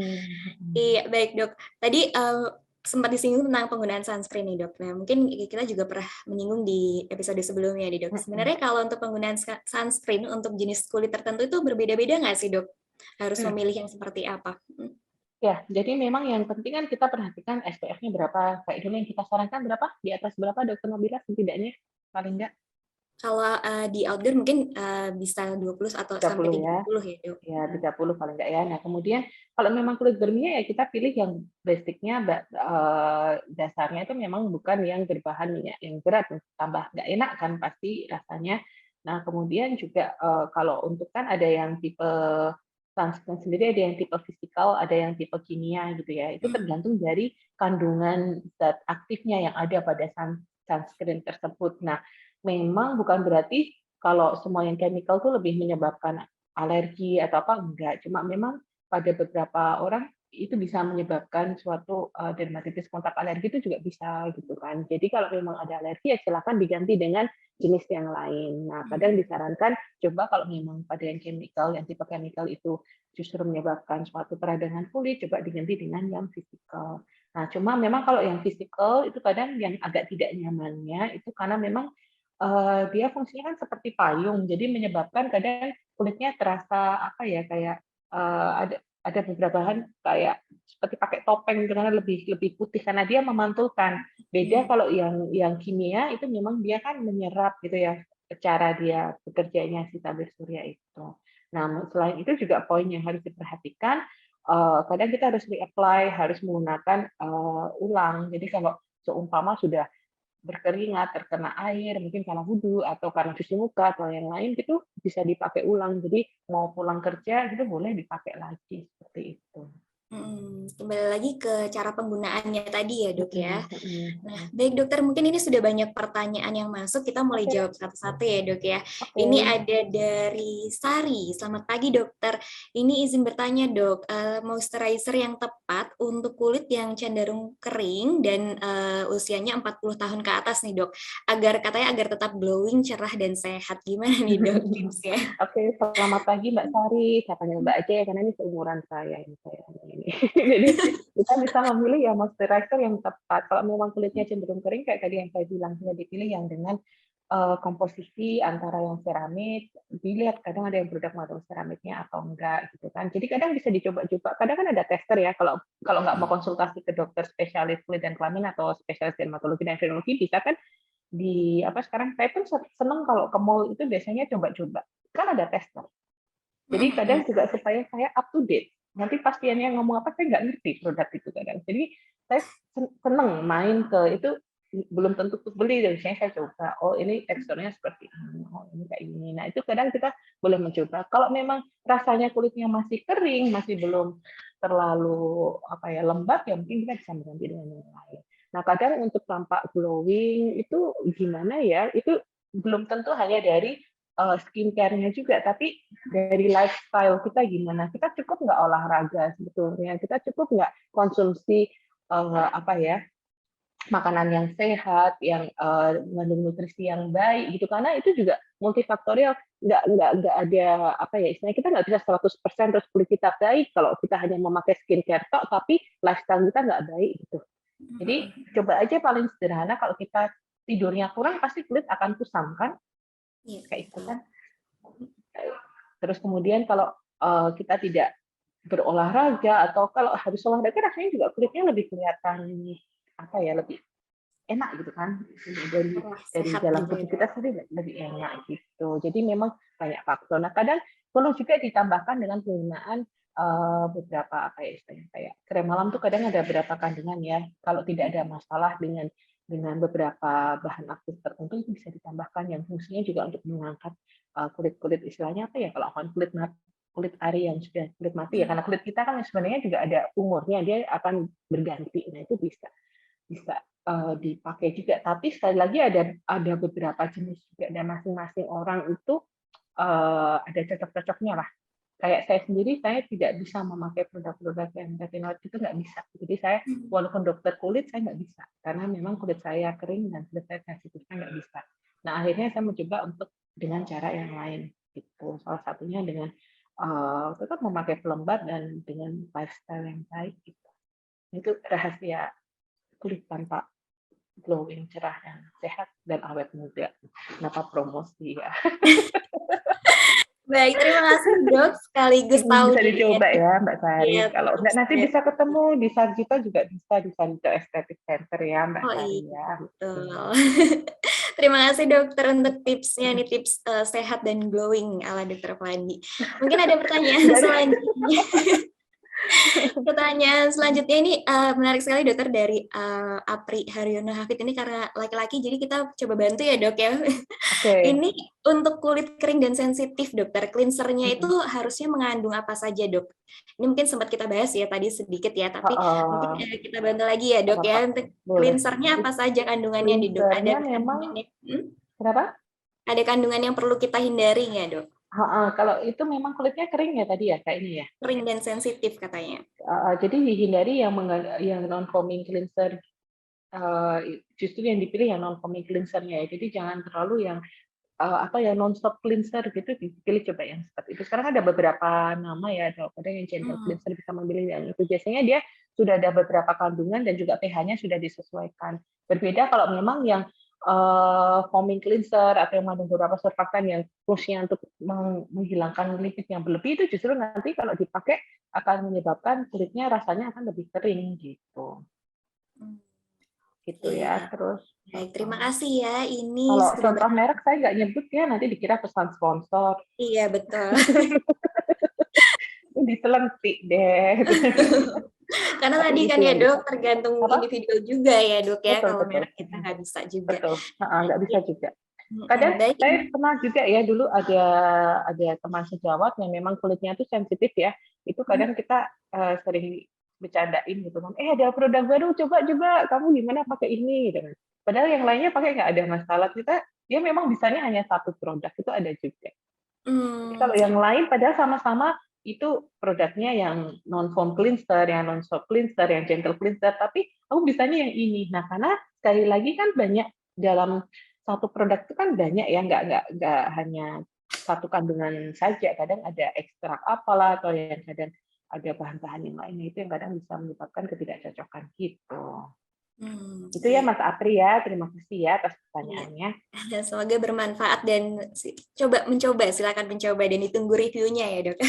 Iya baik dok. Tadi sempat disinggung tentang penggunaan sunscreen nih dok. Nah mungkin kita juga pernah menyinggung di episode sebelumnya nih dok. Sebenarnya kalau untuk penggunaan sunscreen untuk jenis kulit tertentu itu berbeda-beda nggak sih dok? Harus memilih yang seperti apa? Ya, jadi memang yang penting kan kita perhatikan SPF-nya berapa. Kayak dulu yang kita sarankan berapa? Di atas berapa dokter Nabila setidaknya? Paling enggak? Kalau di outdoor mungkin bisa 20 atau 30 sampai 30 ya. ya dok? Ya, 30 paling enggak ya. Nah, kemudian kalau memang kulit berminyak ya kita pilih yang basicnya dasarnya itu memang bukan yang berbahan minyak yang berat, tambah nggak enak kan pasti rasanya. Nah, kemudian juga kalau untuk kan ada yang tipe sunscreen sendiri, ada yang tipe fisikal, ada yang tipe kimia gitu ya. Itu tergantung dari kandungan zat aktifnya yang ada pada sunscreen tersebut. Nah, memang bukan berarti kalau semua yang chemical itu lebih menyebabkan alergi atau apa, enggak. Cuma memang pada beberapa orang itu bisa menyebabkan suatu dermatitis kontak alergi itu juga bisa gitu kan. Jadi kalau memang ada alergi ya silakan diganti dengan jenis yang lain. Nah, kadang disarankan coba kalau memang pada yang chemical, yang tipe chemical itu justru menyebabkan suatu peradangan kulit, coba diganti dengan yang fisikal. Nah, cuma memang kalau yang fisikal itu kadang yang agak tidak nyamannya itu karena memang dia fungsinya kan seperti payung, jadi menyebabkan kadang kulitnya terasa apa ya kayak ada beberapa bahan kayak seperti pakai topeng karena lebih putih karena dia memantulkan. Beda kalau yang kimia itu memang dia kan menyerap gitu ya cara dia bekerjanya si tabir surya itu. Nah, selain itu juga poin yang harus diperhatikan kadang kita harus reapply, harus menggunakan ulang. Jadi kalau seumpama sudah berkeringat, terkena air, mungkin karena wudhu atau karena cuci muka atau yang lain itu bisa dipakai ulang. Jadi mau pulang kerja itu boleh dipakai lagi seperti itu. Kembali lagi ke cara penggunaannya tadi ya dok ya. Nah baik dokter, mungkin ini sudah banyak pertanyaan yang masuk, kita mulai jawab satu-satu ya dok ya. Ini ada dari Sari, selamat pagi dokter. Ini izin bertanya dok, moisturizer yang tepat untuk kulit yang cenderung kering dan usianya 40 tahun ke atas nih dok, katanya agar tetap glowing, cerah dan sehat. Gimana nih dok tipsnya? Oke, selamat pagi Mbak Sari. Saya panggil Mbak aja ya karena ini seumuran saya ini. Jadi kita bisa memilih ya moisturizer yang tepat. Kalau memang kulitnya cenderung kering kayak tadi yang saya bilang, bisa dipilih yang dengan komposisi antara yang seramik, dilihat kadang ada yang produk mengandung seramiknya atau enggak gitu kan. Jadi kadang bisa dicoba-coba. Kadang kan ada tester ya kalau nggak mau konsultasi ke dokter spesialis kulit dan kelamin atau spesialis dermatologi dan venerologi bisa kan di apa sekarang saya pun seneng kalau ke mall itu biasanya coba-coba kan ada tester. Jadi kadang juga supaya saya up to date. Nanti pastiannya ngomong apa saya nggak ngerti produk itu kadang. Jadi saya seneng main ke itu belum tentu beli, biasanya saya coba. Oh ini teksturnya seperti ini, oh ini kayak gini. Nah itu kadang kita boleh mencoba. Kalau memang rasanya kulitnya masih kering, masih belum terlalu apa ya lembab, ya mungkin kita bisa mengganti dengan yang lain. Nah kadang untuk tampak glowing itu gimana ya? Itu belum tentu hanya dari skincare-nya juga, tapi dari lifestyle kita gimana? Kita cukup nggak olahraga sebetulnya? Kita cukup nggak konsumsi apa ya makanan yang sehat, yang mengandung nutrisi yang baik gitu? Karena itu juga multifaktorial. Nggak ada apa ya istilahnya kita nggak bisa 100% terus kulit kita baik kalau kita hanya memakai skincare tok, tapi lifestyle kita nggak baik gitu. Jadi coba aja paling sederhana kalau kita tidurnya kurang pasti kulit akan kusam kan? Kayak itu kan. Terus kemudian kalau kita tidak berolahraga atau kalau habis olahraga rasanya juga kulitnya lebih kelihatan apa ya lebih enak gitu kan dari dalam tubuh kita sendiri lebih enak gitu. Jadi memang banyak faktor. Nah kadang perlu juga ditambahkan dengan penggunaan beberapa apa ya istilahnya kayak krem malam tuh kadang ada beberapa kandungan ya. Kalau tidak ada masalah dengan beberapa bahan aktif tertentu itu bisa ditambahkan yang fungsinya juga untuk mengangkat kulit-kulit istilahnya apa ya kalau kulit ari yang sudah kulit mati ya karena kulit kita kan sebenarnya juga ada umurnya dia akan berganti. Nah itu bisa dipakai juga. Tapi sekali lagi ada beberapa jenis juga dan masing-masing orang itu ada cocok-cocoknya lah. Kayak saya sendiri, saya tidak bisa memakai produk-produk yang retinoid itu nggak bisa. Jadi saya, walaupun dokter kulit, saya nggak bisa. Karena memang kulit saya kering dan kulit saya sensitifnya nggak bisa. Nah, akhirnya saya mencoba untuk dengan cara yang lain. Gitu. Salah satunya dengan tetap memakai pelembab dan dengan lifestyle yang baik. Gitu. Itu rahasia kulit tanpa glowing, cerah, dan sehat, dan awet muda. Kenapa promosi ya? Baik, terima kasih dok. Sekaligus tahu Bisa nih dicoba ya Mbak Sari. ya Kalau enggak nanti bisa ketemu di Sarjito juga bisa di Sarjito Aesthetic Center ya Mbak Oh Sari iya, ya. betul. Terima kasih dokter untuk tipsnya nih, tips sehat dan glowing ala dokter Fandi. Mungkin ada pertanyaan selanjutnya. Pertanyaan selanjutnya ini menarik sekali dokter dari Apri Haryono Hafid ini karena laki-laki, jadi kita coba bantu ya dok ya. Ini untuk kulit kering dan sensitif dokter, cleansernya itu harusnya mengandung apa saja dok? Ini mungkin sempat kita bahas ya tadi sedikit ya, tapi mungkin kita bantu lagi ya dok ya. Untuk cleansernya apa saja kandungannya nih dok? Ada memang kenapa? Ada kandungan yang perlu kita hindari nggak dok? Kalau itu memang kulitnya kering ya tadi ya, kayak ini ya. Kering dan sensitif katanya. Jadi dihindari yang non-foaming cleanser. Justru yang dipilih yang non-foaming cleansernya ya. Jadi jangan terlalu yang non-stop cleanser gitu, dipilih coba yang seperti itu. Sekarang ada beberapa nama ya, ada yang gentle cleanser, bisa memilih yang itu. Biasanya dia sudah ada beberapa kandungan dan juga pH-nya sudah disesuaikan. Berbeda kalau memang yang foaming cleanser atau yang mengandung beberapa surfaktan yang fungsinya untuk menghilangkan lipid yang berlebih, itu justru nanti kalau dipakai akan menyebabkan kulitnya rasanya akan lebih kering gitu. Gitu ya. Terus baik, terima kasih ya. Ini kalau contoh merek saya nggak nyebut ya, nanti dikira pesan sponsor. Iya betul. Diselentik deh. Karena tadi kan ya dok, tergantung individu juga ya dok ya, kalau merek kita nggak bisa juga. Betul, nggak bisa juga. Kadang saya pernah juga ya, dulu ada teman sejawat yang memang kulitnya tuh sensitif ya, itu kadang kita sering bercandain gitu kan, ada produk baru, coba juga kamu gimana pakai ini gitu kan. Padahal yang lainnya pakai nggak ada masalah, dia memang bisanya hanya satu produk, itu ada juga. Jadi kalau yang lain padahal sama-sama itu produknya yang non-foam cleanser, yang non-soap cleanser, yang gentle cleanser, tapi aku bisanya yang ini. Nah, karena sekali lagi kan banyak dalam satu produk itu kan banyak ya, nggak hanya satu kandungan saja, kadang ada ekstrak apalah atau yang kadang ada bahan-bahan yang lainnya, itu yang kadang bisa menyebabkan ketidakcocokan gitu. Itu ya Mas Apri ya, terima kasih ya atas pertanyaannya. Ya, semoga bermanfaat dan silakan mencoba dan ditunggu reviewnya ya dok.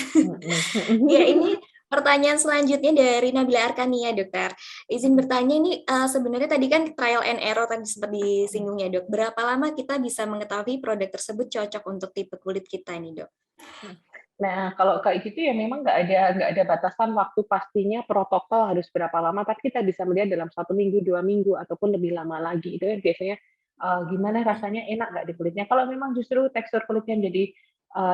Ya, ini pertanyaan selanjutnya dari Nabila Arkania dokter. Izin bertanya ini sebenarnya tadi kan trial and error tadi sempat disinggung ya dok. Berapa lama kita bisa mengetahui produk tersebut cocok untuk tipe kulit kita nih dok? Nah, kalau kayak gitu ya memang nggak ada batasan waktu pastinya protokol harus berapa lama, tapi kita bisa melihat dalam 1 minggu, 2 minggu, ataupun lebih lama lagi. Itu kan biasanya gimana rasanya, enak nggak di kulitnya. Kalau memang justru tekstur kulitnya jadi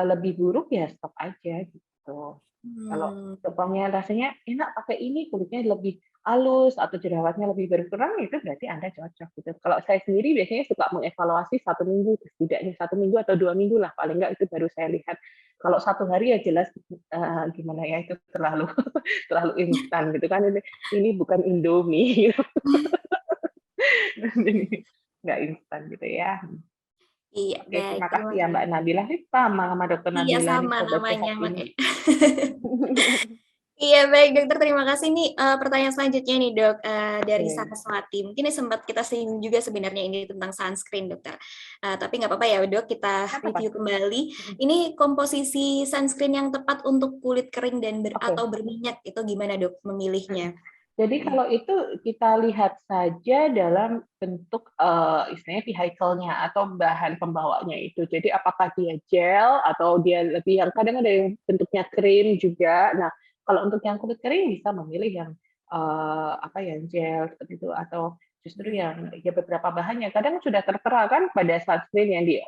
lebih buruk, ya stop aja gitu. Kalau contohnya rasanya enak pakai ini, kulitnya lebih halus atau jerawatnya lebih berkurang, itu berarti Anda cocok gitu. Kalau saya sendiri biasanya suka mengevaluasi 1 minggu, setidaknya 1 minggu atau 2 minggu lah, paling nggak itu baru saya lihat. Kalau 1 hari ya jelas gimana ya, itu terlalu instan gitu kan, ini bukan Indomie gitu. Nggak instan gitu ya. Iya, Oke, terima kasih ya Mbak Nabila. Sama Dokter Nabila. Iya, sama namanya. Iya, baik dokter, terima kasih nih. Pertanyaan selanjutnya nih dok, dari Saraswati. Mungkin ini sempat kita singgung juga sebenarnya ini tentang sunscreen dokter. Tapi nggak apa-apa ya dok, kita review kembali. Ini komposisi sunscreen yang tepat untuk kulit kering dan atau berminyak, itu gimana dok memilihnya? Jadi kalau itu kita lihat saja dalam bentuk istilahnya vehicle-nya atau bahan pembawanya itu. Jadi apakah dia gel atau dia lebih yang kadang ada yang bentuknya krim juga. Nah, kalau untuk yang kulit kering bisa memilih yang gel seperti itu atau justru yang ya beberapa bahannya. Kadang sudah tertera kan pada sunscreen yang di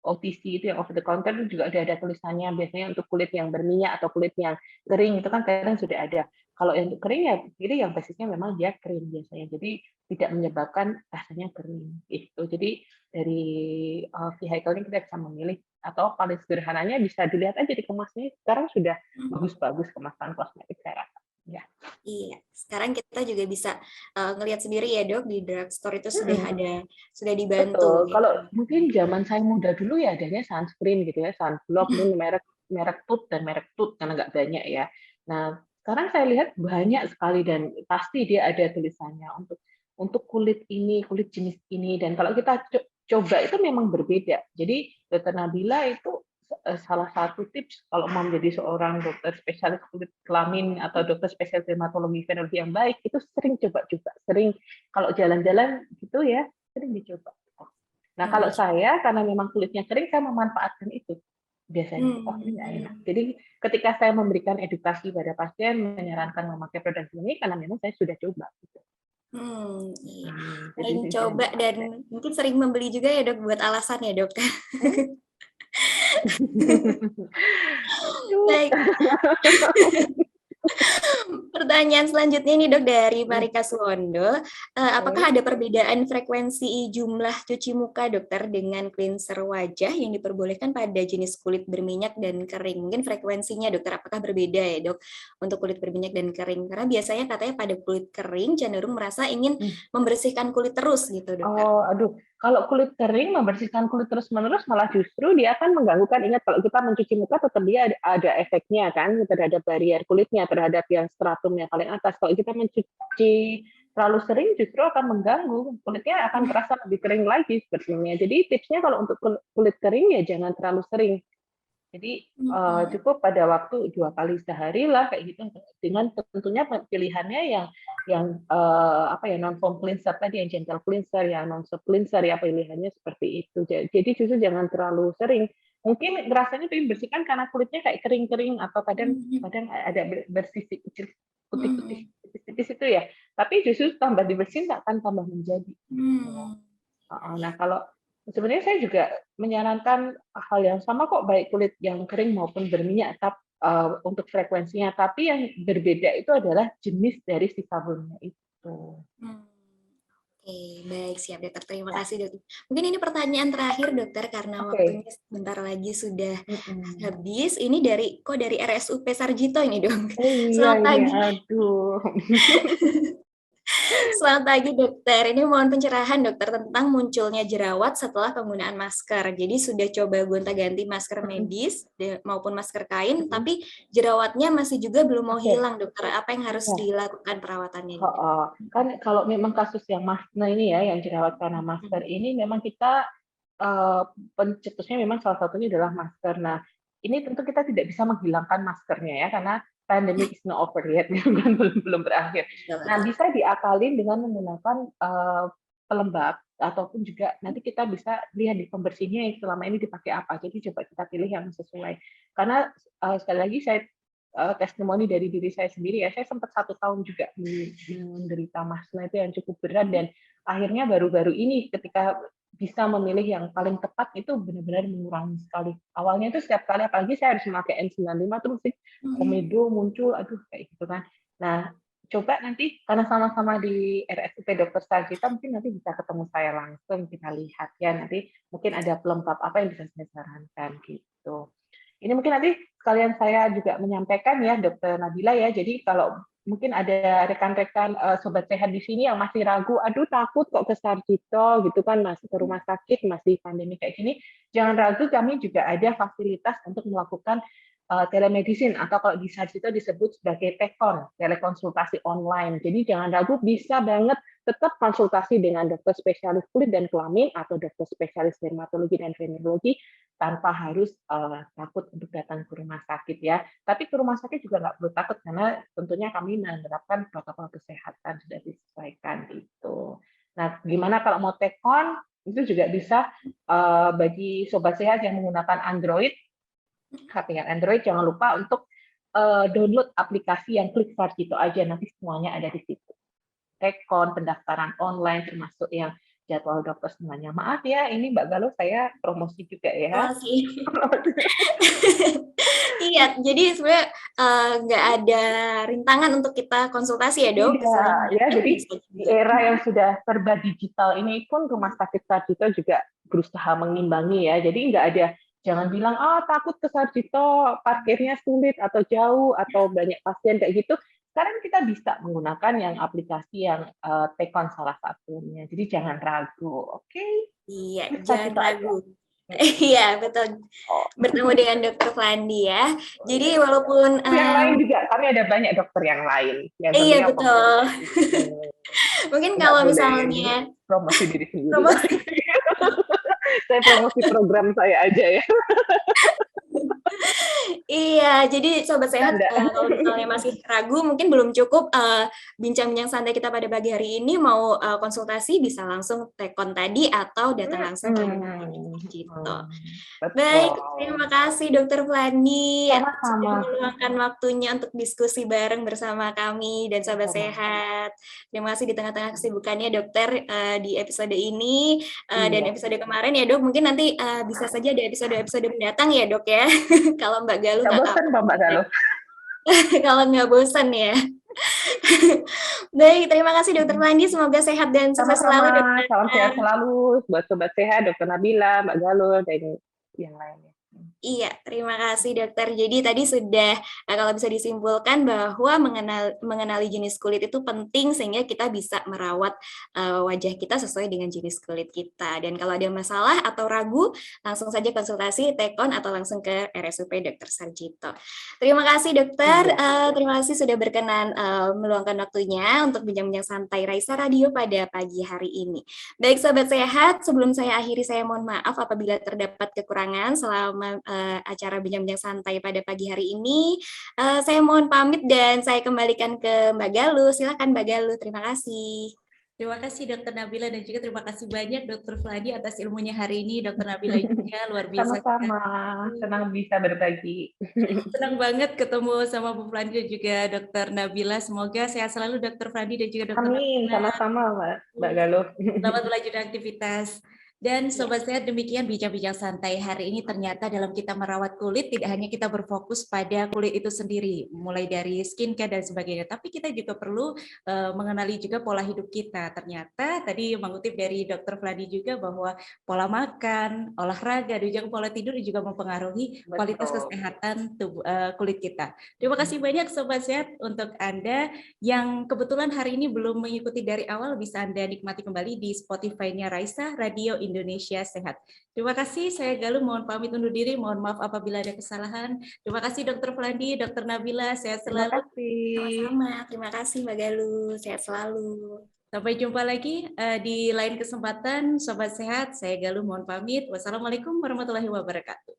OTC itu yang over the counter itu juga ada tulisannya biasanya untuk kulit yang berminyak atau kulit yang kering itu kan kadang sudah ada. Kalau yang untuk kering ya pilih yang basisnya memang dia kering biasanya. Jadi tidak menyebabkan rasanya kering gitu. Jadi dari vehicle ini kita bisa memilih, atau paling sederhananya bisa dilihat aja di kemasnya. Sekarang sudah bagus-bagus kemasan kosmetik saya rasa. Ya. Iya, sekarang kita juga bisa ngelihat sendiri ya dok, di drugstore itu sudah dibantu. Betul. Kalau mungkin zaman saya muda dulu ya adanya sunscreen gitu ya, sunblock, ini merek tut dan merek tut karena nggak banyak ya. Nah, sekarang saya lihat banyak sekali dan pasti dia ada tulisannya untuk kulit ini, kulit jenis ini, dan kalau kita coba itu memang berbeda. Jadi Dokter Nabila itu salah satu tips kalau mau menjadi seorang dokter spesialis kulit kelamin atau dokter spesialis dermatologi venerologi yang baik, itu sering coba-coba, sering kalau jalan-jalan gitu ya, sering dicoba. Nah, kalau saya karena memang kulitnya kering, saya memanfaatkan itu biasanya. Oh, ini nggak enak. Jadi ketika saya memberikan edukasi pada pasien, menyarankan memakai produk ini karena memang saya sudah coba. Gitu. Iya. Sering coba dan mungkin sering membeli juga ya dok, buat alasan ya dok. Baik. Pertanyaan selanjutnya nih dok dari Marika Suwondo, apakah ada perbedaan frekuensi jumlah cuci muka dokter dengan cleanser wajah yang diperbolehkan pada jenis kulit berminyak dan kering? Mungkin frekuensinya dokter apakah berbeda ya dok untuk kulit berminyak dan kering? Karena biasanya katanya pada kulit kering cenderung merasa ingin membersihkan kulit terus gitu dokter. Oh, aduh. Kalau kulit kering, membersihkan kulit terus-menerus malah justru dia akan mengganggu. Kan ingat kalau kita mencuci muka tetap dia ada efeknya kan terhadap barrier kulitnya, terhadap yang stratum yang paling atas. Kalau kita mencuci terlalu sering justru akan mengganggu. Kulitnya akan terasa lebih kering lagi sepertinya. Jadi tipsnya kalau untuk kulit kering ya jangan terlalu sering. Jadi cukup pada waktu 2 kali sehari lah kayak gitu. Dengan tentunya pilihannya yang non foam cleanser tadi, yang gentle cleanser, yang non soap cleanser ya, pilihannya seperti itu. Jadi justru jangan terlalu sering. Mungkin rasanya pengen bersihkan karena kulitnya kayak kering-kering atau kadang ada bersisik kecil putih-putih tipis-tipis itu ya. Tapi justru tambah dibersihin akan tambah menjadi. Nah, kalau sebenarnya saya juga menyarankan hal yang sama kok, baik kulit yang kering maupun berminyak, untuk frekuensinya. Tapi yang berbeda itu adalah jenis dari si sabunnya itu. Oke, baik, siap dokter. Terima kasih dokter. Mungkin ini pertanyaan terakhir dokter karena waktunya sebentar lagi sudah habis. Ini dari RSUP Sarjito ini dong. Selamat pagi. Aduh. Selamat pagi dokter. Ini mohon pencerahan dokter tentang munculnya jerawat setelah penggunaan masker. Jadi sudah coba gonta-ganti masker medis maupun masker kain, tapi jerawatnya masih juga belum mau hilang dokter. Apa yang harus dilakukan perawatannya? Kan kalau memang kasus yang ini ya, yang jerawat karena masker ini memang kita pencetusnya memang salah satunya adalah masker. Nah, ini tentu kita tidak bisa menghilangkan maskernya ya, karena pandemic is not over yet, belum berakhir. Nah, bisa diakalin dengan menggunakan pelembab, ataupun juga nanti kita bisa lihat di pembersihnya yang selama ini dipakai apa. Jadi coba kita pilih yang sesuai. Karena sekali lagi saya testimoni dari diri saya sendiri ya, saya sempat 1 tahun juga menderita masna itu yang cukup berat, dan akhirnya baru-baru ini ketika bisa memilih yang paling tepat itu benar-benar mengurangi sekali. Awalnya itu setiap kali, apalagi saya harus memakai N95 terus komedo muncul, aduh kayak gitu kan. Nah, coba nanti karena sama-sama di RSUP Dr. Sarjito, mungkin nanti bisa ketemu saya langsung, kita lihat ya, nanti mungkin ada pelembab apa yang bisa saya sarankan gitu. Ini mungkin nanti sekalian saya juga menyampaikan ya Dr. Nabila ya, jadi kalau mungkin ada rekan-rekan sobat sehat di sini yang masih ragu, aduh takut kok ke Sarjito gitu kan, masih ke rumah sakit, masih pandemi kayak gini, jangan ragu, kami juga ada fasilitas untuk melakukan telemedicine, atau kalau di Sarjito disebut sebagai TECON, telekonsultasi online. Jadi jangan ragu, bisa banget tetap konsultasi dengan dokter spesialis kulit dan kelamin atau dokter spesialis dermatologi dan venerologi tanpa harus takut untuk datang ke rumah sakit ya. Tapi ke rumah sakit juga nggak perlu takut karena tentunya kami menerapkan protokol kesehatan sudah disesuaikan gitu. Nah, gimana kalau mau TECON? Itu juga bisa bagi sobat sehat yang menggunakan Android, HP yang Android, jangan lupa untuk download aplikasi yang Klik Sarjito aja, nanti semuanya ada di situ. TECON, pendaftaran online, termasuk yang jadwal dokter semuanya. Maaf ya, ini Mbak Galuh saya promosi juga ya. Masih. Iya, jadi sebenarnya nggak ada rintangan untuk kita konsultasi ya dok. Iya, ya jadi Bisa di juga. era yang sudah serba digital ini pun rumah sakit Sarjito juga berusaha mengimbangi ya. Jadi nggak ada, jangan bilang takut ke Sarjito parkirnya sulit atau jauh atau banyak pasien kayak gitu. Sekarang kita bisa menggunakan yang aplikasi yang Tekon salah satunya. Jadi jangan ragu, oke? Iya, Kita jangan kita aja. ragu. Iya, betul. Oh. Bertemu dengan Dokter Flandi ya. Jadi walaupun yang lain juga, kami ada banyak dokter yang lain. Yang iya tentunya betul. Mungkin nggak kalau boleh misalnya promosi diri sendiri. promosi. Saya promosi program saya aja ya. Iya, jadi Sobat Sehat, Tanda. kalau misalnya masih ragu, mungkin belum cukup bincang-bincang santai kita pada pagi hari ini, mau konsultasi bisa langsung tekon tadi atau datang langsung ke Sarjito. Baik, terima kasih Dokter Flandi sudah meluangkan waktunya untuk diskusi bareng bersama kami dan Sobat Sehat. Terima kasih di tengah-tengah kesibukannya Dokter di episode ini dan episode kemarin ya Dok. Mungkin nanti bisa saja ada episode-episode mendatang ya Dok ya. Kalau Mbak Galuh nggak bosan Mbak Galuh. Kalau nggak bosan ya. Baik, terima kasih Dokter Flandi. Semoga sehat dan sukses selalu. Dokter. Salam sehat selalu buat Sobat Sehat, Dokter Nabila, Mbak Galuh, dan yang lainnya. Iya, terima kasih dokter. Jadi tadi sudah kalau bisa disimpulkan bahwa mengenali jenis kulit itu penting sehingga kita bisa merawat wajah kita sesuai dengan jenis kulit kita. Dan kalau ada masalah atau ragu, langsung saja konsultasi Tekon atau langsung ke RSUP Dr. Sarjito. Terima kasih dokter. Terima kasih sudah berkenan meluangkan waktunya untuk bincang-bincang santai Raisa Radio pada pagi hari ini. Baik Sobat Sehat, sebelum saya akhiri saya mohon maaf apabila terdapat kekurangan selama acara bincang-bincang santai pada pagi hari ini. Saya mohon pamit dan saya kembalikan ke Mbak Galuh. Silakan Mbak Galuh, terima kasih. Terima kasih Dokter Nabila dan juga terima kasih banyak Dokter Flandi atas ilmunya hari ini. Dokter Nabila juga luar biasa. Sama-sama, senang bisa berbagi. Senang banget ketemu sama Bu Flandi dan juga Dokter Nabila. Semoga sehat selalu Dokter Flandi dan juga Dokter Amin, Nabila. sama-sama Mbak Galuh. Selamat melanjutkan aktivitas. Dan Sobat Sehat, demikian bincang-bincang santai hari ini. Ternyata dalam kita merawat kulit, tidak hanya kita berfokus pada kulit itu sendiri, mulai dari skincare dan sebagainya, tapi kita juga perlu mengenali juga pola hidup kita. Ternyata tadi mengutip dari Dr. Flandi juga bahwa pola makan, olahraga, dan juga pola tidur juga mempengaruhi kualitas kesehatan tubuh, kulit kita. Terima kasih banyak Sobat Sehat untuk Anda yang kebetulan hari ini belum mengikuti dari awal, bisa Anda nikmati kembali di Spotify-nya Raisa Radio Indonesia Sehat. Terima kasih, saya Galuh mohon pamit undur diri, mohon maaf apabila ada kesalahan. Terima kasih Dr. Flandi, Dr. Nabila, sehat selalu. Terima kasih. Sama-sama, terima kasih Mbak Galuh, sehat selalu. Sampai jumpa lagi di lain kesempatan, Sobat Sehat. Saya Galuh mohon pamit. Wassalamualaikum warahmatullahi wabarakatuh.